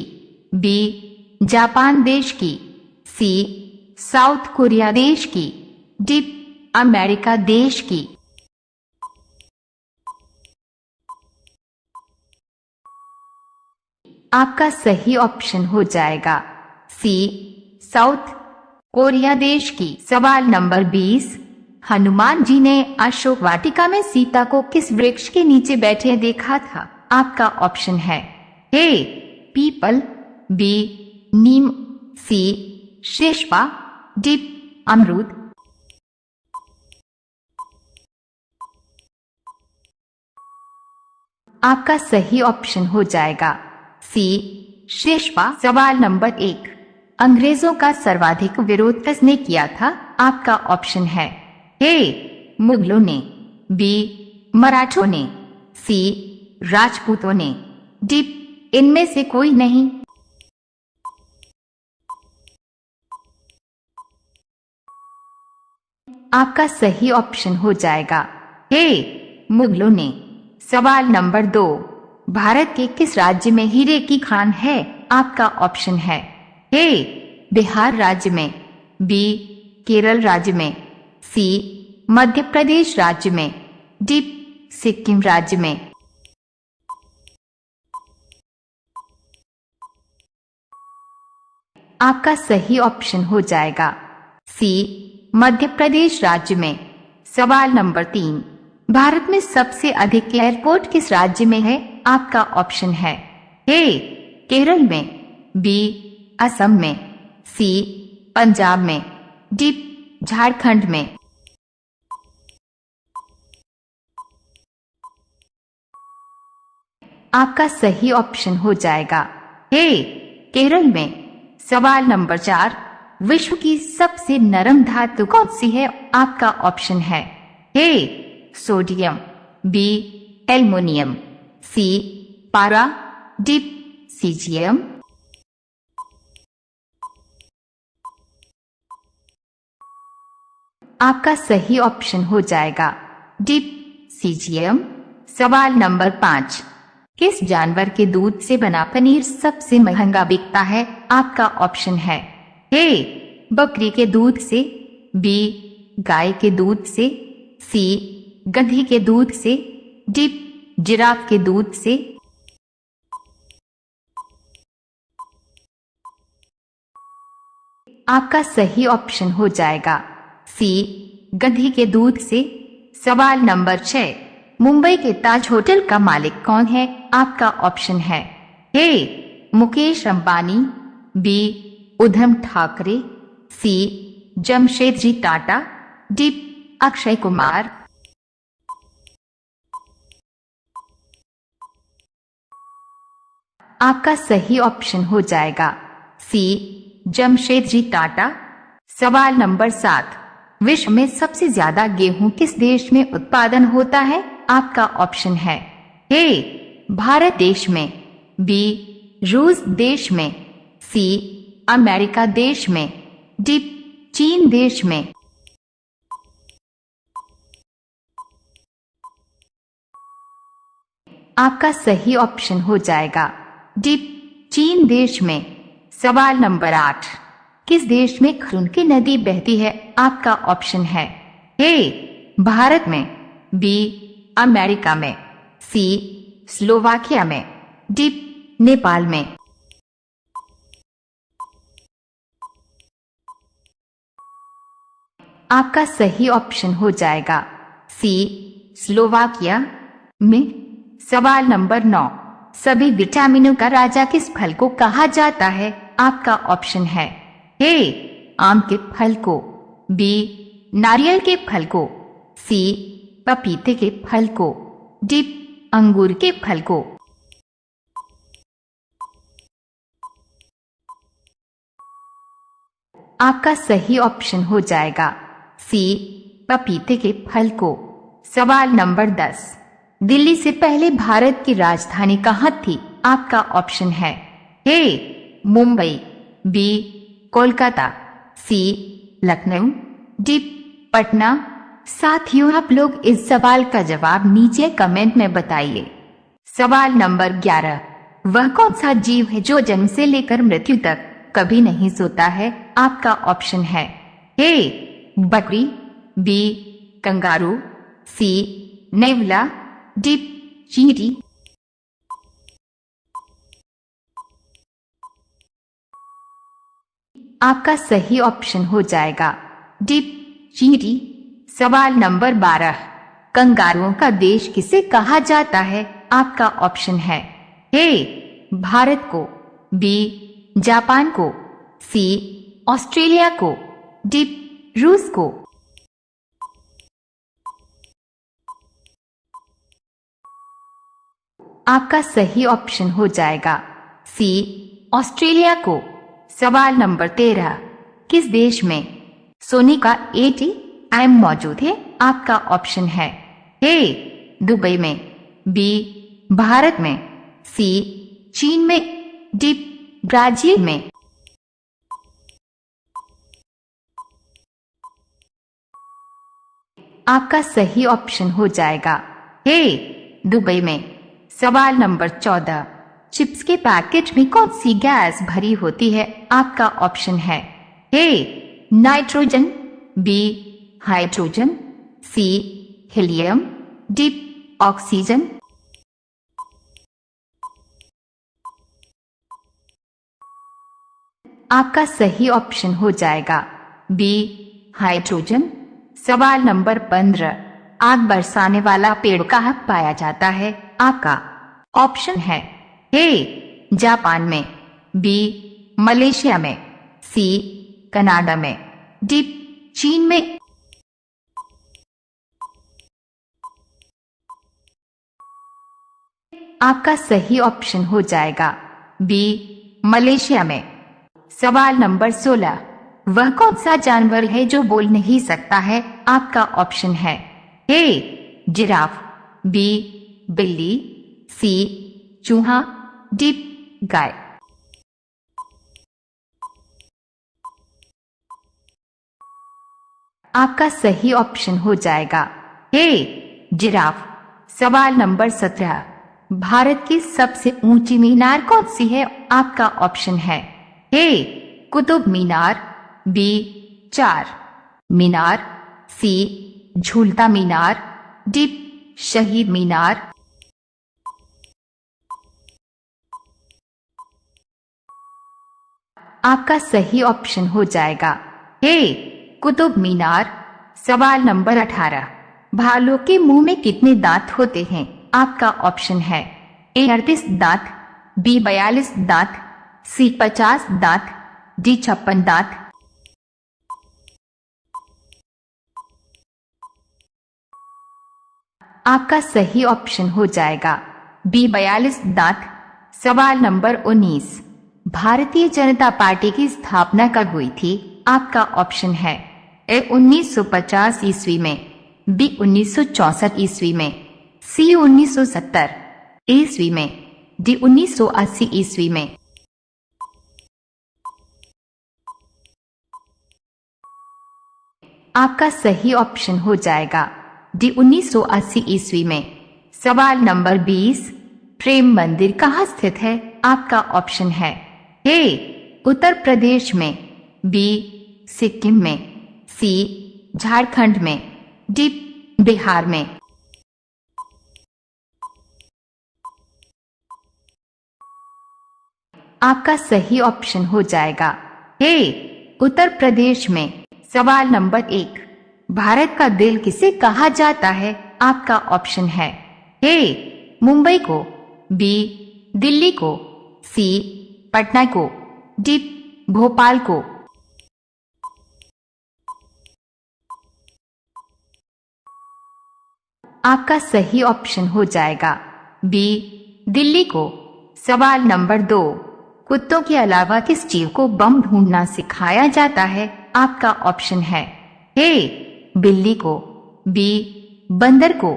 बी जापान देश की, सी साउथ कोरिया देश की, डी अमेरिका देश की। आपका सही ऑप्शन हो जाएगा सी साउथ कोरिया देश की। सवाल नंबर 20, हनुमान जी ने अशोक वाटिका में सीता को किस वृक्ष के नीचे बैठे देखा था? आपका ऑप्शन है ए पीपल, बी नीम, सी शेषपा, डी अमरूद। आपका सही ऑप्शन हो जाएगा सी शेषपा। सवाल नंबर 1, अंग्रेजों का सर्वाधिक विरोध किसने किया था? आपका ऑप्शन है ए मुगलों ने, बी मराठों ने, सी राजपूतों ने, डी इनमें से कोई नहीं। आपका सही ऑप्शन हो जाएगा ए मुगलों ने। सवाल नंबर 2, भारत के किस राज्य में हीरे की खान है? आपका ऑप्शन है ए बिहार राज्य में, बी केरल राज्य में, सी मध्य प्रदेश राज्य में, डी सिक्किम राज्य में। आपका सही ऑप्शन हो जाएगा सी मध्य प्रदेश राज्य में। सवाल नंबर 3, भारत में सबसे अधिक एयरपोर्ट किस राज्य में है? आपका ऑप्शन है ए केरल में, बी असम में, सी पंजाब में, डी झारखंड में। आपका सही ऑप्शन हो जाएगा ए केरल में। सवाल नंबर 4, विश्व की सबसे नरम धातु कौन सी है? आपका ऑप्शन है ए सोडियम, बी एल्युमिनियम, सी पारा, डी सीजियम। आपका सही ऑप्शन हो जाएगा डी सीजियम। सवाल नंबर 5, किस जानवर के दूध से बना पनीर सबसे महंगा बिकता है? आपका ऑप्शन है ए बकरी के दूध से, बी गाय के दूध से, सी गधी के दूध से, डी जिराफ के दूध से। आपका सही ऑप्शन हो जाएगा सी गधी के दूध से। सवाल नंबर 6, मुंबई के ताज होटल का मालिक कौन है? आपका ऑप्शन है ए मुकेश अंबानी, बी उधम ठाकरे, सी जमशेदजी टाटा, डी अक्षय कुमार। आपका सही ऑप्शन हो जाएगा सी जमशेदजी टाटा। सवाल नंबर 7, विश्व में सबसे ज्यादा गेहूं किस देश में उत्पादन होता है? आपका ऑप्शन है ए भारत देश में, बी रूस देश में, सी अमेरिका देश में, डी चीन देश में। आपका सही ऑप्शन हो जाएगा डी चीन देश में। सवाल नंबर 8, किस देश में खरुनकी नदी बहती है? आपका ऑप्शन है ए भारत में, बी अमेरिका में, सी स्लोवाकिया में, डी नेपाल में। आपका सही ऑप्शन हो जाएगा सी स्लोवाकिया में। सवाल नंबर 9, सभी विटामिनों का राजा किस फल को कहा जाता है? आपका ऑप्शन है ए आम के फल को, बी नारियल के फल को, सी पपीते के फल को, डी अंगूर के फल को। आपका सही ऑप्शन हो जाएगा सी पपीते के फल को। सवाल नंबर 10, दिल्ली से पहले भारत की राजधानी कहाँ थी? आपका ऑप्शन है ए मुंबई, बी कोलकाता, सी लखनऊ, डी पटना। साथियों, आप लोग इस सवाल का जवाब नीचे कमेंट में बताइए। सवाल नंबर 11, वह कौन सा जीव है जो जन्म से लेकर मृत्यु तक कभी नहीं सोता है? आपका ऑप्शन है ए बकरी, बी कंगारू, सी नेवला, डी चींटी। आपका सही ऑप्शन हो जाएगा डी चींटी। सवाल नंबर 12, कंगारुओं का देश किसे कहा जाता है? आपका ऑप्शन है ए भारत को, बी जापान को, सी ऑस्ट्रेलिया को, डी रूस को। आपका सही ऑप्शन हो जाएगा सी ऑस्ट्रेलिया को। सवाल नंबर 13, किस देश में सोने का एटीएम मौजूद है? आपका ऑप्शन है ए दुबई में, बी भारत में, सी चीन में, डी ब्राजील में। आपका सही ऑप्शन हो जाएगा ए दुबई में। सवाल नंबर 14, चिप्स के पैकेट में कौन सी गैस भरी होती है? आपका ऑप्शन है A nitrogen, B hydrogen, C helium, D oxygen. आपका सही ऑप्शन हो जाएगा बी हाइड्रोजन। सवाल नंबर 15, आग बरसाने वाला पेड़ कहाँ पाया जाता है? आपका ऑप्शन है ए जापान में, बी मलेशिया में, सी कनाडा में, डी चीन में। आपका सही ऑप्शन हो जाएगा बी मलेशिया में। सवाल नंबर 16, वह कौन सा जानवर है जो बोल नहीं सकता है? आपका ऑप्शन है ए जिराफ, बी बिल्ली, सी चूहा, डी गाय। आपका सही ऑप्शन हो जाएगा ए जिराफ। सवाल नंबर 17, भारत की सबसे ऊंची मीनार कौन सी है? आपका ऑप्शन है ए कुतुब मीनार, बी चार मीनार, सी झूलता मीनार, डी शहीद मीनार। आपका सही ऑप्शन हो जाएगा ए कुतुब मीनार। सवाल नंबर 18, भालू के मुंह में कितने दांत होते हैं? आपका ऑप्शन है ए 38 दांत, बी 42 दांत, सी 50 दांत, डी 56 दांत। आपका सही ऑप्शन हो जाएगा बी 42 दांत। सवाल नंबर 19, भारतीय जनता पार्टी की स्थापना कब हुई थी? आपका ऑप्शन है ए 1950 ईस्वी में, बी 1964 ईस्वी में, सी 1970 ईस्वी में, डी 1980 ईस्वी में। आपका सही ऑप्शन हो जाएगा डी 1980 ईस्वी में। सवाल नंबर 20, प्रेम मंदिर कहाँ स्थित है? आपका ऑप्शन है ए उत्तर प्रदेश में, बी सिक्किम में, सी झारखंड में, डी बिहार में। आपका सही ऑप्शन हो जाएगा ए उत्तर प्रदेश में। सवाल नंबर 1, भारत का दिल किसे कहा जाता है? आपका ऑप्शन है ए मुंबई को, बी दिल्ली को, सी पटना को, डी भोपाल को। आपका सही ऑप्शन हो जाएगा बी दिल्ली को। सवाल नंबर 2, कुत्तों के अलावा किस जीव को बम ढूंढना सिखाया जाता है? आपका ऑप्शन है ए बिल्ली को, बी बंदर को,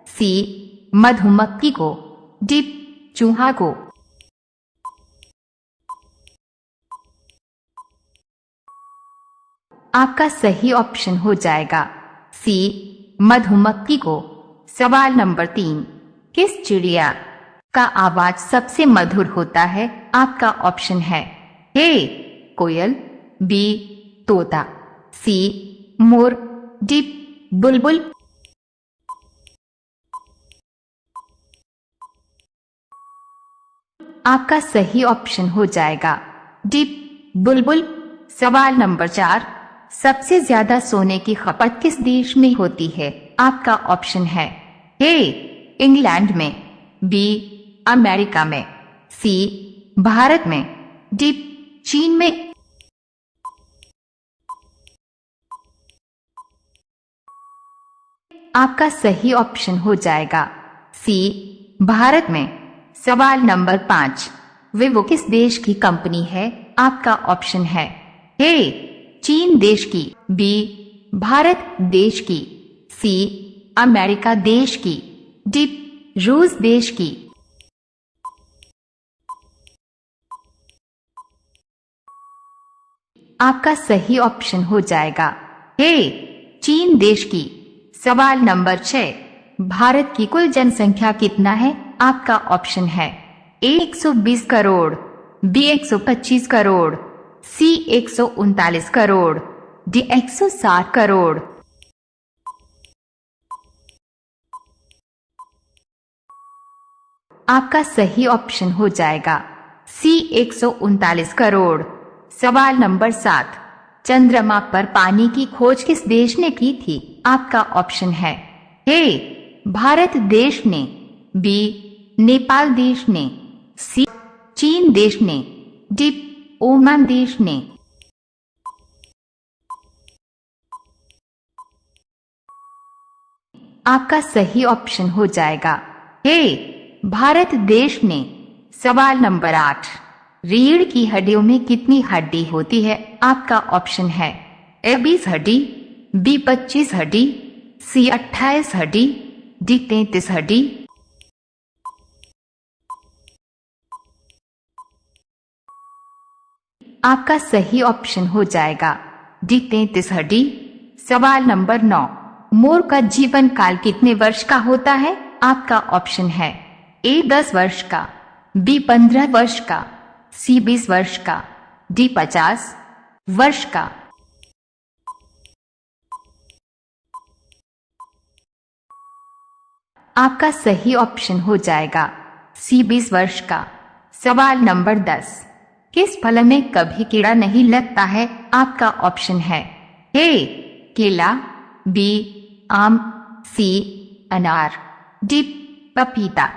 सी मधुमक्खी को, डी चूहा को। आपका सही ऑप्शन हो जाएगा सी मधुमक्खी को। सवाल नंबर 3, किस चिड़िया का आवाज सबसे मधुर होता है? आपका ऑप्शन है ए कोयल, बी तोता, सी मोर, डी बुलबुल। आपका सही ऑप्शन हो जाएगा डी बुलबुल। सवाल नंबर 4, सबसे ज्यादा सोने की खपत किस देश में होती है? आपका ऑप्शन है ए इंग्लैंड में, बी अमेरिका में, सी भारत में, डी चीन में। आपका सही ऑप्शन हो जाएगा सी भारत में। सवाल नंबर 5, विवो किस देश की कंपनी है? आपका ऑप्शन है ए चीन देश की, बी भारत देश की, सी अमेरिका देश की, डी रूस देश की। आपका सही ऑप्शन हो जाएगा ए चीन देश की। सवाल नंबर 6, भारत की कुल जनसंख्या कितना है? आपका ऑप्शन है ए 120 करोड़, बी 125 करोड़, सी 139 करोड़, डी 160 करोड़। आपका सही ऑप्शन हो जाएगा सी 139 करोड़। सवाल नंबर 7, चंद्रमा पर पानी की खोज किस देश ने की थी? आपका ऑप्शन है ए भारत देश ने, बी नेपाल देश ने, सी चीन देश ने, डी ओमान देश ने। आपका सही ऑप्शन हो जाएगा ए भारत देश ने। सवाल नंबर 8, रीढ़ की हड्डियों में कितनी हड्डी होती है? आपका ऑप्शन है ए 20 हड्डी, बी 25 हड्डी, सी 28 हड्डी, डी 33 हड्डी। आपका सही ऑप्शन हो जाएगा डी 33 हड्डी। सवाल नंबर 9, मोर का जीवन काल कितने वर्ष का होता है? आपका ऑप्शन है ए 10 वर्ष का, बी 15 वर्ष का, सी 20 वर्ष का, डी 50 वर्ष का। आपका सही ऑप्शन हो जाएगा सी 20 वर्ष का। सवाल नंबर 10, किस फल में कभी कीड़ा नहीं लगता है? आपका ऑप्शन है ए केला, बी आम, सी अनार, डी पपीता।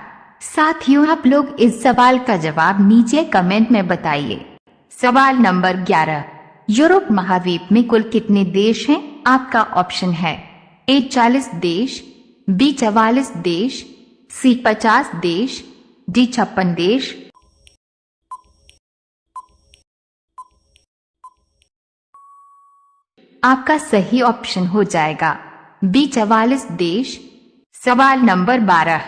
साथियों, आप लोग इस सवाल का जवाब नीचे कमेंट में बताइए। सवाल नंबर 11, यूरोप महाद्वीप में कुल कितने देश हैं? आपका ऑप्शन है ए 40 देश, बी 44 देश, सी 50 देश, डी 56 देश। आपका सही ऑप्शन हो जाएगा बी 44 देश। सवाल नंबर 12,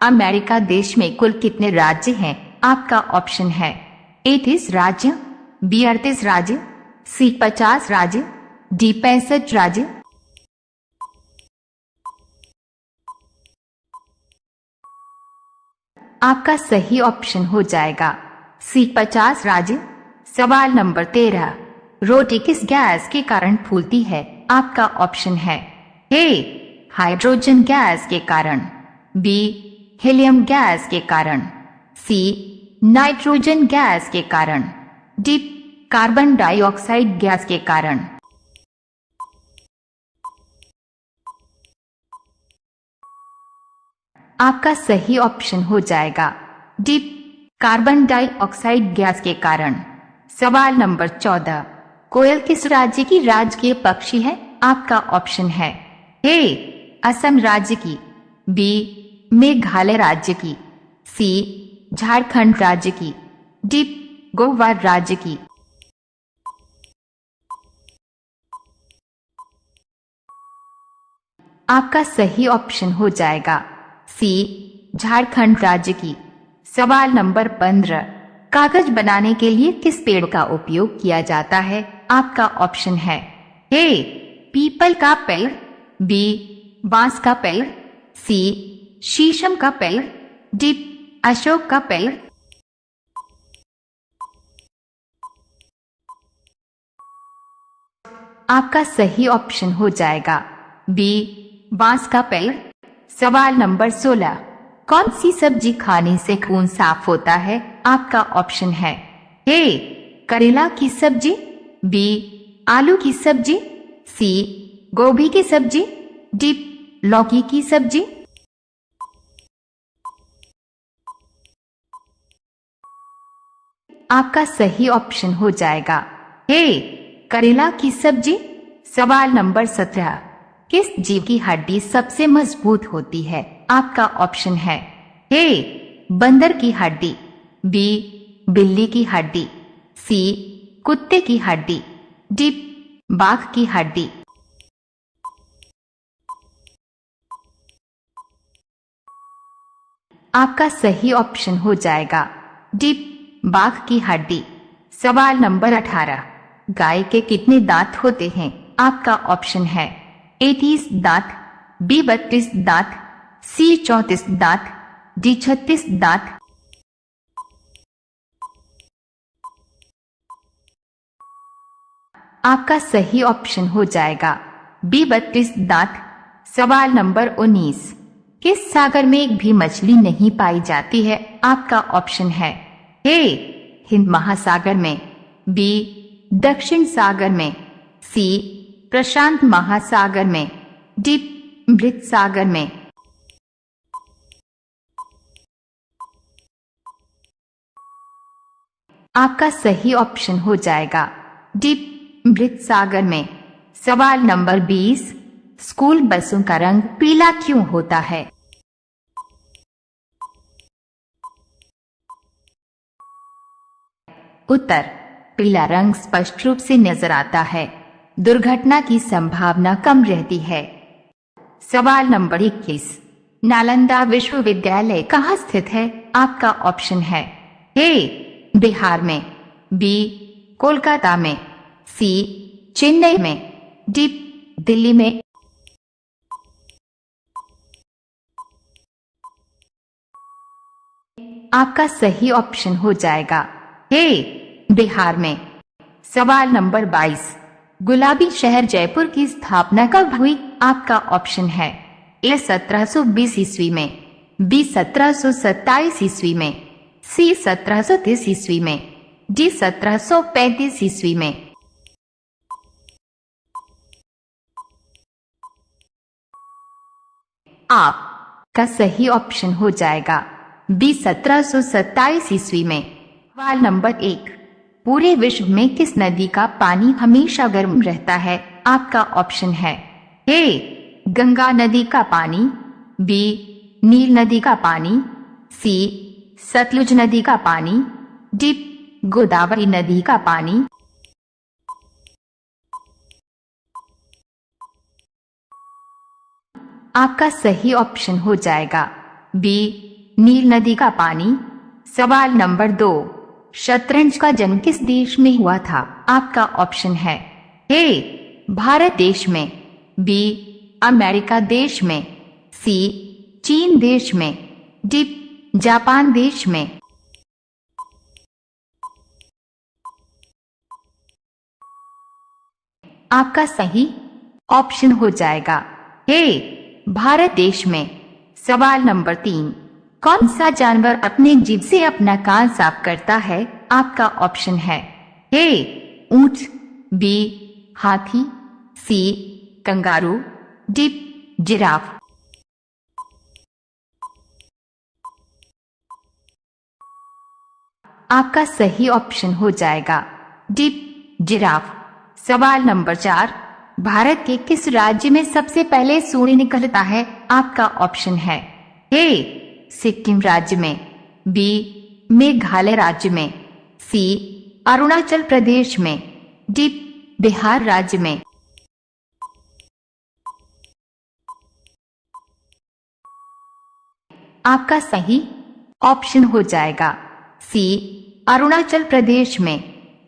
अमेरिका देश में कुल कितने राज्य हैं? आपका ऑप्शन है ए 30 राज्य, बी 38 राज्य, सी 50 राज्य, डी 65 राज्य। आपका सही ऑप्शन हो जाएगा सी 50 राज्य। सवाल नंबर 13, रोटी किस गैस के कारण फूलती है? आपका ऑप्शन है ए हाइड्रोजन गैस के कारण, बी हीलियम गैस के कारण, सी नाइट्रोजन गैस के कारण, डी कार्बन डाइऑक्साइड गैस के कारण। आपका सही ऑप्शन हो जाएगा डी कार्बन डाइऑक्साइड गैस के कारण। सवाल नंबर 14, कोयल किस राज्य की राजकीय पक्षी है? आपका ऑप्शन है ए असम राज्य की, बी मेघालय राज्य की, सी झारखंड राज्य की, डी गोवा राज्य की। आपका सही ऑप्शन हो जाएगा सी झारखंड राज्य की। सवाल नंबर 15, कागज बनाने के लिए किस पेड़ का उपयोग किया जाता है? आपका ऑप्शन है ए पीपल का पेड़, बी बांस का पेड़, सी शीशम का पेड़, डी अशोक का पेड़। आपका सही ऑप्शन हो जाएगा बी बांस का पेड़। सवाल नंबर 16, कौन सी सब्जी खाने से खून साफ होता है? आपका ऑप्शन है ए करेला की सब्जी, बी आलू की सब्जी, सी गोभी की सब्जी, डी लौकी की सब्जी। आपका सही ऑप्शन हो जाएगा ए करेला की सब्जी। सवाल नंबर 17, किस जीव की हड्डी सबसे मजबूत होती है? आपका ऑप्शन है ए बंदर की हड्डी, बी बिल्ली की हड्डी, सी कुत्ते की हड्डी, डी बाघ की हड्डी। आपका सही ऑप्शन हो जाएगा डी बाघ की हड्डी। सवाल नंबर 18, गाय के कितने दांत होते हैं? आपका ऑप्शन है ए 30 दांत, बी 32 दांत, सी 34 दांत, डी 36 दांत। आपका सही ऑप्शन हो जाएगा बी 32 दांत। सवाल नंबर 19, किस सागर में भी मछली नहीं पाई जाती है? आपका ऑप्शन है ए हिंद महासागर में, बी दक्षिण सागर में, सी प्रशांत महासागर में, डी मृत सागर में। आपका सही ऑप्शन हो जाएगा डी मृत सागर में। सवाल नंबर 20, स्कूल बसों का रंग पीला क्यों होता है? उत्तर, पीला रंग स्पष्ट रूप से नजर आता है, दुर्घटना की संभावना कम रहती है। सवाल नंबर 21, नालंदा विश्वविद्यालय कहाँ स्थित है? आपका ऑप्शन है ए बिहार में, बी कोलकाता में, सी चेन्नई में, डी दिल्ली में। आपका सही ऑप्शन हो जाएगा ए बिहार में। सवाल नंबर 22, गुलाबी शहर जयपुर की स्थापना कब हुई? आपका ऑप्शन है ए 1720 ईस्वी में, बी 1727 ईस्वी में, सी 1730 ईस्वी में, डी 1735 ईस्वी में। आपका सही ऑप्शन हो जाएगा बी 1727 ईस्वी में। सवाल नंबर 1, पूरे विश्व में किस नदी का पानी हमेशा गर्म रहता है? आपका ऑप्शन है ए गंगा नदी का पानी, बी नील नदी का पानी, सी सतलुज नदी का पानी, डी गोदावरी नदी का पानी। आपका सही ऑप्शन हो जाएगा बी नील नदी का पानी। सवाल नंबर 2, शतरंज का जन्म किस देश में हुआ था? आपका ऑप्शन है ए भारत देश में, बी अमेरिका देश में, सी चीन देश में, डी जापान देश में। आपका सही ऑप्शन हो जाएगा ए भारत देश में। सवाल नंबर 3, कौन सा जानवर अपने जीभ से अपना कान साफ करता है? आपका ऑप्शन है ए ऊंट, बी हाथी, सी कंगारू, डी जिराफ। आपका सही ऑप्शन हो जाएगा डी जिराफ। सवाल नंबर 4, भारत के किस राज्य में सबसे पहले सूर्य निकलता है? आपका ऑप्शन है ए सिक्किम राज्य में, बी मेघालय राज्य में, सी अरुणाचल प्रदेश में, डी बिहार राज्य में। आपका सही ऑप्शन हो जाएगा सी अरुणाचल प्रदेश में।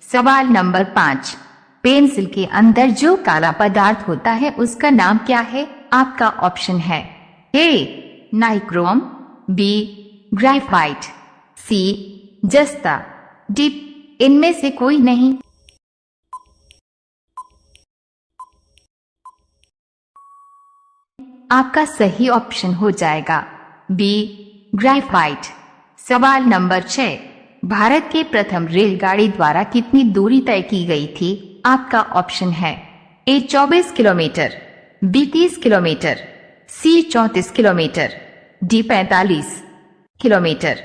सवाल नंबर 5, पेंसिल के अंदर जो काला पदार्थ होता है उसका नाम क्या है? आपका ऑप्शन है ए नाइक्रोम, बी ग्रेफाइट, सी जस्ता, डी इनमें से कोई नहीं। आपका सही ऑप्शन हो जाएगा बी ग्रेफाइट। सवाल नंबर 6, भारत के प्रथम रेलगाड़ी द्वारा कितनी दूरी तय की गई थी? आपका ऑप्शन है ए 24 किलोमीटर, बी 30 किलोमीटर, सी 34 किलोमीटर, डी 45 किलोमीटर।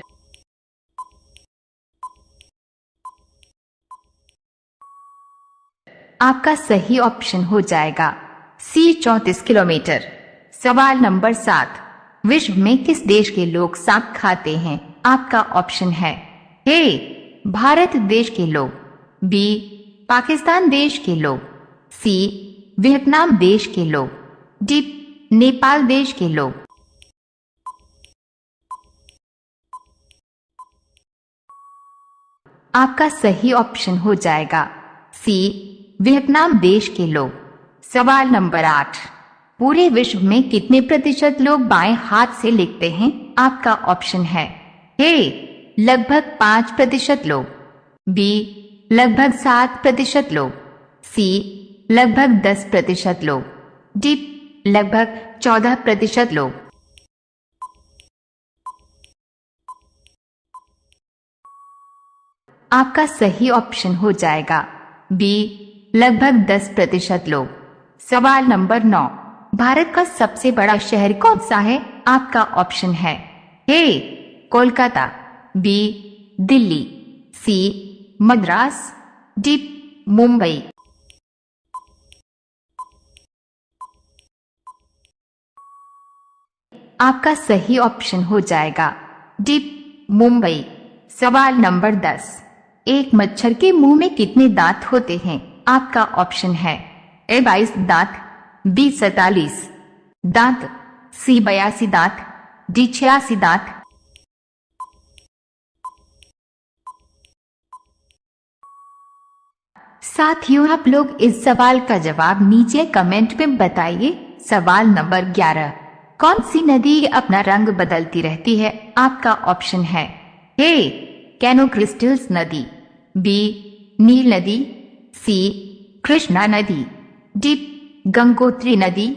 आपका सही ऑप्शन हो जाएगा सी 34 किलोमीटर। सवाल नंबर 7, विश्व में किस देश के लोग सांप खाते हैं? आपका ऑप्शन है ए भारत देश के लोग, बी पाकिस्तान देश के लोग, सी वियतनाम देश के लोग, डी नेपाल देश के लोग। आपका सही ऑप्शन हो जाएगा सी वियतनाम देश के लोग। सवाल नंबर 8, पूरे विश्व में कितने प्रतिशत लोग बाएं हाथ से लिखते हैं? आपका ऑप्शन है ए लगभग 5% लोग, बी लगभग 7% लोग, सी लगभग 10% लोग, डी लगभग 14% लोग। आपका सही ऑप्शन हो जाएगा बी लगभग 10% लोग। सवाल नंबर 9, भारत का सबसे बड़ा शहर कौन सा है? आपका ऑप्शन है ए कोलकाता, बी दिल्ली, सी मद्रास, डी मुंबई। आपका सही ऑप्शन हो जाएगा डी मुंबई। सवाल नंबर 10, एक मच्छर के मुंह में कितने दांत होते हैं? आपका ऑप्शन है ए 22 दांत, बी 47 दांत, सी 82 दांत, डी 86 दांत। साथियों, आप लोग इस सवाल का जवाब नीचे कमेंट में बताइए। सवाल नंबर 11, कौन सी नदी अपना रंग बदलती रहती है? आपका ऑप्शन है ए कैनो क्रिस्टल्स नदी, बी नील नदी, सी कृष्णा नदी, डी गंगोत्री नदी।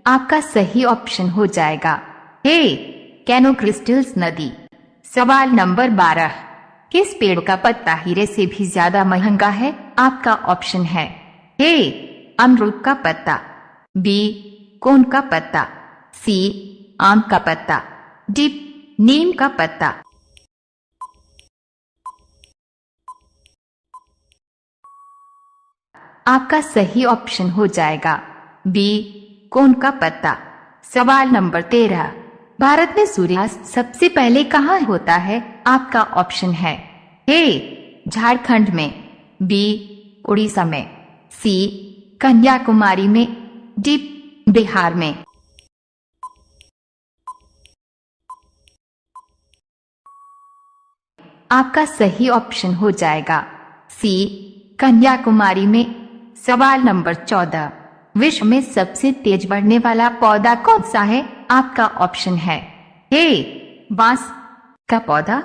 आपका सही ऑप्शन हो जाएगा ए कैनो क्रिस्टल्स नदी। सवाल नंबर 12, किस पेड़ का पत्ता हीरे से भी ज्यादा महंगा है? आपका ऑप्शन है ए अमरूद का पत्ता, बी कोन का पत्ता, सी आम का पत्ता, डी नीम का पत्ता। आपका सही ऑप्शन हो जाएगा बी कोन का पत्ता। सवाल नंबर 13, भारत में सूर्यास्त सबसे पहले कहाँ होता है? आपका ऑप्शन है ए झारखंड में, बी उड़ीसा में, सी कन्याकुमारी में, डी बिहार में। आपका सही ऑप्शन हो जाएगा सी कन्याकुमारी में। सवाल नंबर 14, विश्व में सबसे तेज बढ़ने वाला पौधा कौन सा है? आपका ऑप्शन है ए बांस का पौधा,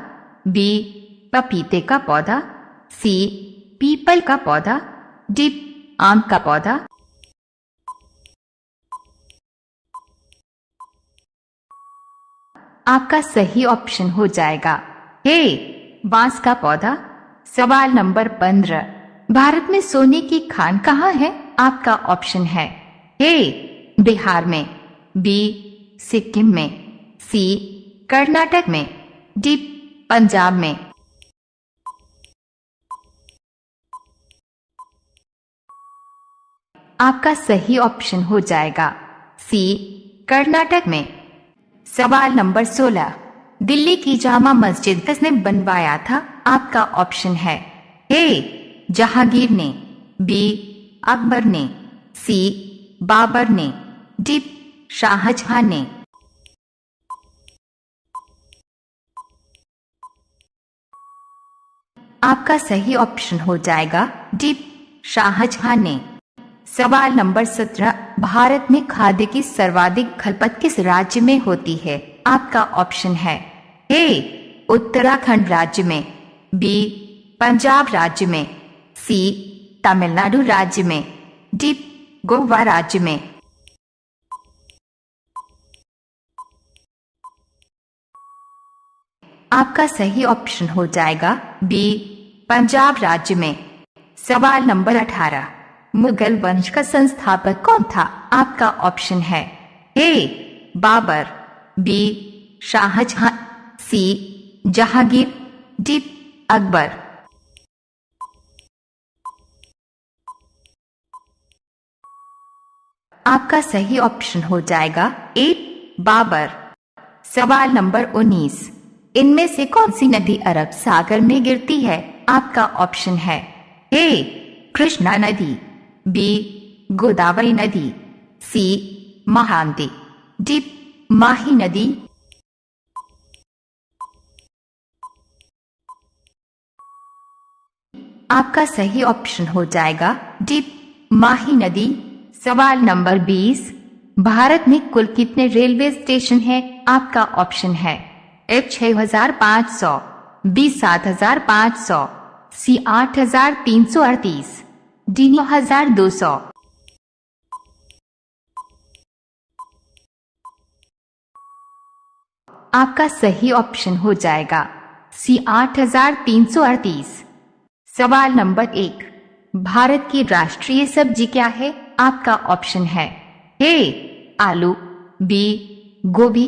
बी पपीते का पौधा, सी पीपल का पौधा, डी आम का पौधा। आपका सही ऑप्शन हो जाएगा ए बांस का पौधा। सवाल नंबर 15, भारत में सोने की खान कहाँ है? आपका ऑप्शन है ए बिहार में, बी सिक्किम में, सी कर्नाटक में, डी पंजाब में। आपका सही ऑप्शन हो जाएगा सी कर्नाटक में। सवाल नंबर 16, दिल्ली की जामा मस्जिद किसने बनवाया था? आपका ऑप्शन है ए जहांगीर ने, बी अकबर ने, सी बाबर ने, डी शाहजहां ने। आपका सही ऑप्शन हो जाएगा डी शाहजहां ने। सवाल नंबर 17, भारत में खाद्य की सर्वाधिक खपत किस राज्य में होती है? आपका ऑप्शन है ए उत्तराखंड राज्य में, बी पंजाब राज्य में, सी तमिलनाडु राज्य में, डी गोवा राज्य में। आपका सही ऑप्शन हो जाएगा बी पंजाब राज्य में। सवाल नंबर 18, मुगल वंश का संस्थापक कौन था? आपका ऑप्शन है ए बाबर, बी शाहजहां, सी जहांगीर, डी अकबर। आपका सही ऑप्शन हो जाएगा ए बाबर। सवाल नंबर 19, इनमें से कौन सी नदी अरब सागर में गिरती है? आपका ऑप्शन है ए कृष्णा नदी, बी गोदावरी नदी, सी महानदी, डी माही नदी। आपका सही ऑप्शन हो जाएगा डी माही नदी। सवाल नंबर 20, भारत में कुल कितने रेलवे स्टेशन हैं? आपका ऑप्शन है ए 6500, बी 7500, सी 8338, डी 9200। आपका सही ऑप्शन हो जाएगा सी 8338। सवाल नंबर 1, भारत की राष्ट्रीय सब्जी क्या है? आपका ऑप्शन है ए आलू, बी गोभी,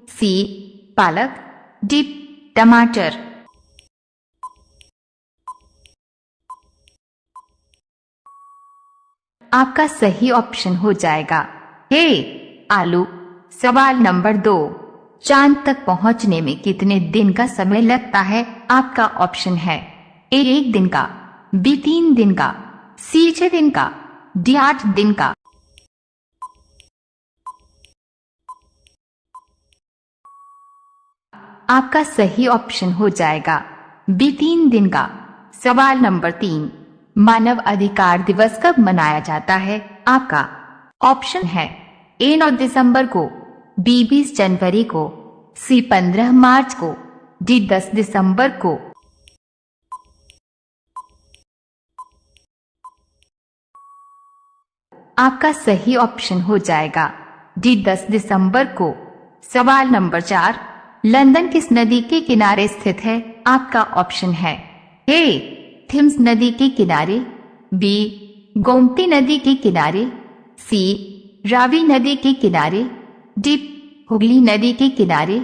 सी पालक, डी टमाटर। आपका सही ऑप्शन हो जाएगा ए आलू। सवाल नंबर 2, चांद तक पहुंचने में कितने दिन का समय लगता है? आपका ऑप्शन है ए 1 दिन का, बी 3 दिन का, सी 6 दिन का, डी 8 दिन का। आपका सही ऑप्शन हो जाएगा बी 3 दिन का। सवाल नंबर 3, मानव अधिकार दिवस कब मनाया जाता है? आपका ऑप्शन है ए 9 दिसंबर को, बी 20 जनवरी को, सी 15 मार्च को, डी 10 दिसंबर को। आपका सही ऑप्शन हो जाएगा डी 10 दिसंबर को। सवाल नंबर 4, लंदन किस नदी के किनारे स्थित है? आपका ऑप्शन है ए थिम्स नदी के किनारे, बी गोमती नदी के किनारे, सी रावी नदी के किनारे, डी हुगली नदी के किनारे।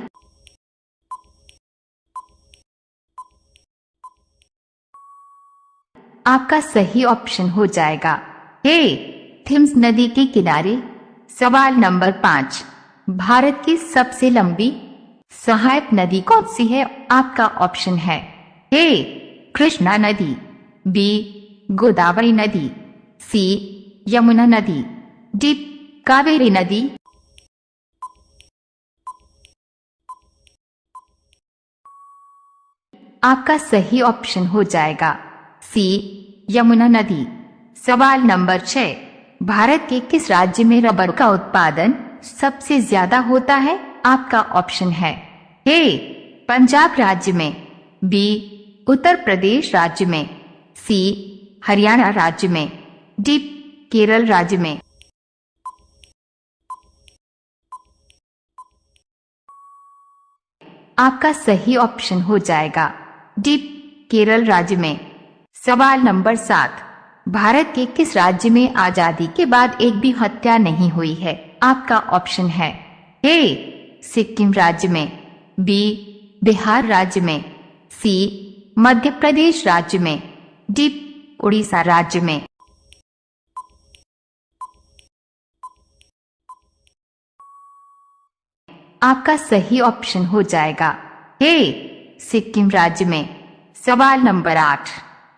आपका सही ऑप्शन हो जाएगा ए थिम्स नदी के किनारे। सवाल नंबर 5, भारत की सबसे लंबी सहायक नदी कौन सी है? आपका ऑप्शन है ए कृष्णा नदी, बी गोदावरी नदी, सी यमुना नदी, डी कावेरी नदी। आपका सही ऑप्शन हो जाएगा सी यमुना नदी। सवाल नंबर 6, भारत के किस राज्य में रबर का उत्पादन सबसे ज्यादा होता है? आपका ऑप्शन है ए पंजाब राज्य में, बी उत्तर प्रदेश राज्य में, सी हरियाणा राज्य में, डी केरल राज्य में। आपका सही ऑप्शन हो जाएगा डी केरल राज्य में। सवाल नंबर 7, भारत के किस राज्य में आजादी के बाद एक भी हत्या नहीं हुई है? आपका ऑप्शन है ए सिक्किम राज्य में, बी बिहार राज्य में, सी मध्य प्रदेश राज्य में, डी उड़ीसा राज्य में। आपका सही ऑप्शन हो जाएगा ए सिक्किम राज्य में। सवाल नंबर 8,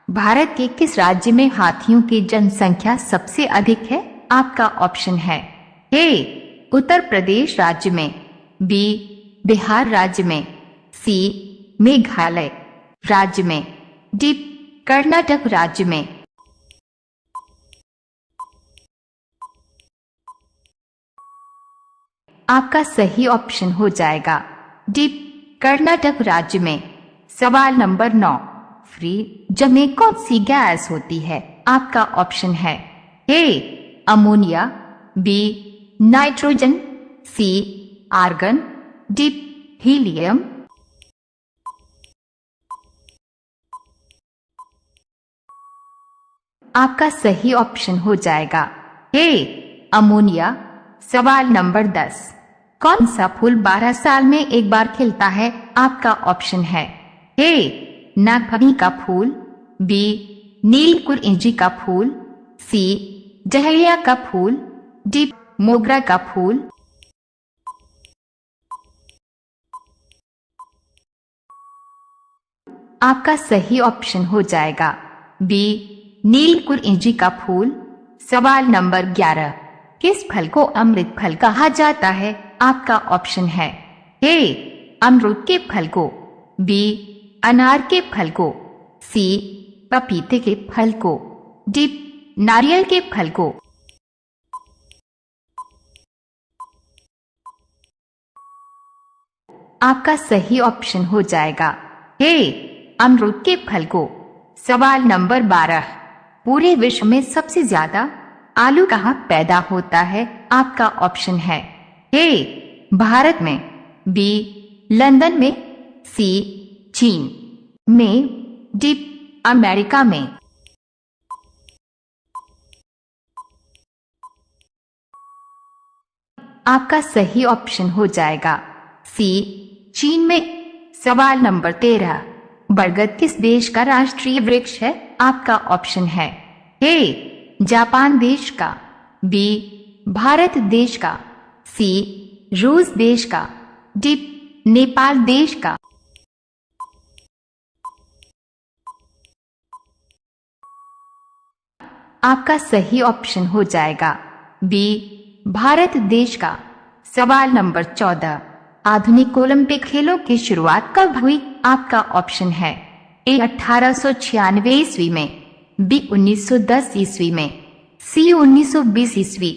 भारत के किस राज्य में हाथियों की जनसंख्या सबसे अधिक है? आपका ऑप्शन है। ए उत्तर प्रदेश राज्य में, बी बिहार राज्य में, सी मेघालय राज्य में, डी कर्नाटक राज्य में। आपका सही ऑप्शन हो जाएगा डी कर्नाटक राज्य में। सवाल नंबर 9, फ्रीज में कौन सी गैस होती है? आपका ऑप्शन है। A ammonia, B nitrogen, C argon, D helium. आपका सही ऑप्शन हो जाएगा ए अमोनिया। सवाल नंबर 10, कौन सा फूल 12 साल में एक बार खिलता है? आपका ऑप्शन है। ए नागफनी का फूल, बी नीलकुरिंजी का फूल, सी डहलिया का फूल, डी मोगरा का फूल। आपका सही ऑप्शन हो जाएगा बी नीलकुरिंजी का फूल। सवाल नंबर 11, किस फल को अमृत फल कहा जाता है? आपका ऑप्शन है। ए अमरूद के फल को, बी अनार के फल को, सी पपीते के फल को, डी नारियल के फल को। आपका सही ऑप्शन हो जाएगा ए अमरूद के फल को। सवाल नंबर 12, पूरे विश्व में सबसे ज्यादा आलू कहाँ पैदा होता है? आपका ऑप्शन है। ए भारत में, बी लंदन में, सी चीन में, डी अमेरिका में। आपका सही ऑप्शन हो जाएगा सी चीन में। सवाल नंबर 13, बरगद किस देश का राष्ट्रीय वृक्ष है? आपका ऑप्शन है। ए जापान देश का, बी भारत देश का, सी रूस देश का, डी नेपाल देश का। आपका सही ऑप्शन हो जाएगा बी भारत देश का। सवाल नंबर 14, आधुनिक ओलंपिक खेलों की शुरुआत कब हुई? आपका ऑप्शन है। ए 1896 ईस्वी में, बी 1910 ईस्वी में, सी 1920 ईस्वी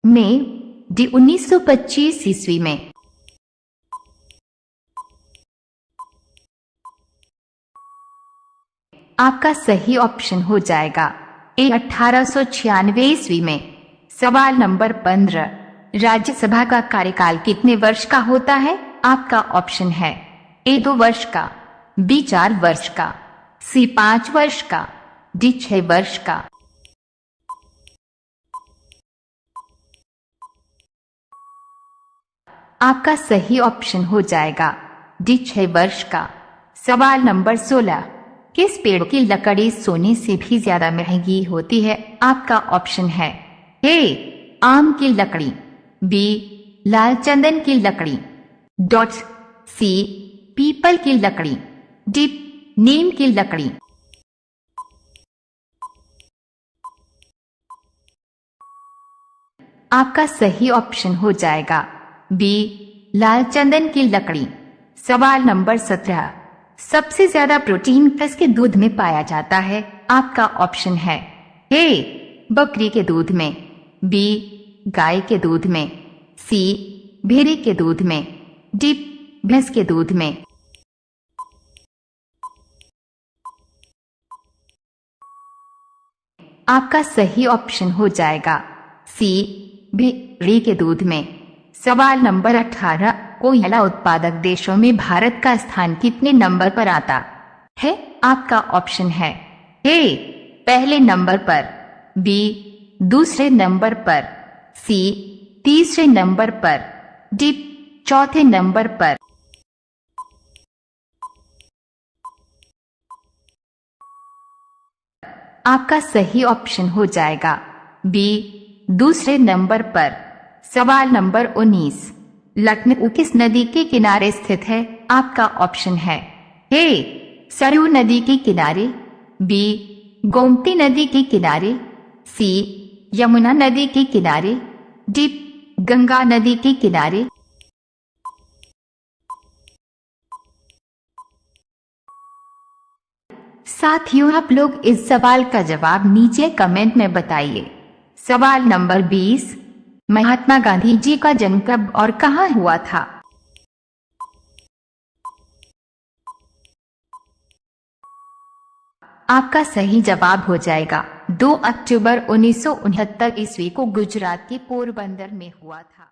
में, डी 1925 ईस्वी में। आपका सही ऑप्शन हो जाएगा ए 1896 ईस्वी में। सवाल नंबर 15, राज्यसभा का कार्यकाल कितने वर्ष का होता है? आपका ऑप्शन है। ए 2 वर्ष का, बी 4 वर्ष का, सी 5 वर्ष का, डी 6 वर्ष का। आपका सही ऑप्शन हो जाएगा डी 6 वर्ष का। सवाल नंबर 16, किस पेड़ की लकड़ी सोने से भी ज्यादा महंगी होती है? आपका ऑप्शन है। ए आम की लकड़ी, बी लाल चंदन की लकड़ी, डॉट सी पीपल की लकड़ी, डी नीम की लकड़ी। आपका सही ऑप्शन हो जाएगा बी लाल चंदन की लकड़ी। सवाल नंबर 17, सबसे ज्यादा प्रोटीन किसके दूध में पाया जाता है? आपका ऑप्शन है। ए बकरी के दूध में, बी गाय के दूध में, सी भेड़े के दूध में, डी भैंस के दूध में। आपका सही ऑप्शन हो जाएगा सी भेड़े के दूध में। सवाल नंबर 18, कोयला उत्पादक देशों में भारत का स्थान कितने नंबर पर आता है? आपका ऑप्शन है। ए पहले नंबर पर, बी दूसरे नंबर पर, सी तीसरे नंबर पर, डी चौथे नंबर पर। आपका सही ऑप्शन हो जाएगा बी दूसरे नंबर पर। सवाल नंबर 19, लखनऊ किस नदी के किनारे स्थित है? आपका ऑप्शन है। ए सरयू नदी के किनारे, बी गोमती नदी के किनारे, सी यमुना नदी के किनारे, डी गंगा नदी के किनारे। साथियों, आप लोग इस सवाल का जवाब नीचे कमेंट में बताइए। सवाल नंबर 20, महात्मा गांधी जी का जन्म कब और कहां हुआ था? आपका सही जवाब हो जाएगा 2 अक्टूबर 1969 ईस्वी को गुजरात के पोरबंदर में हुआ था।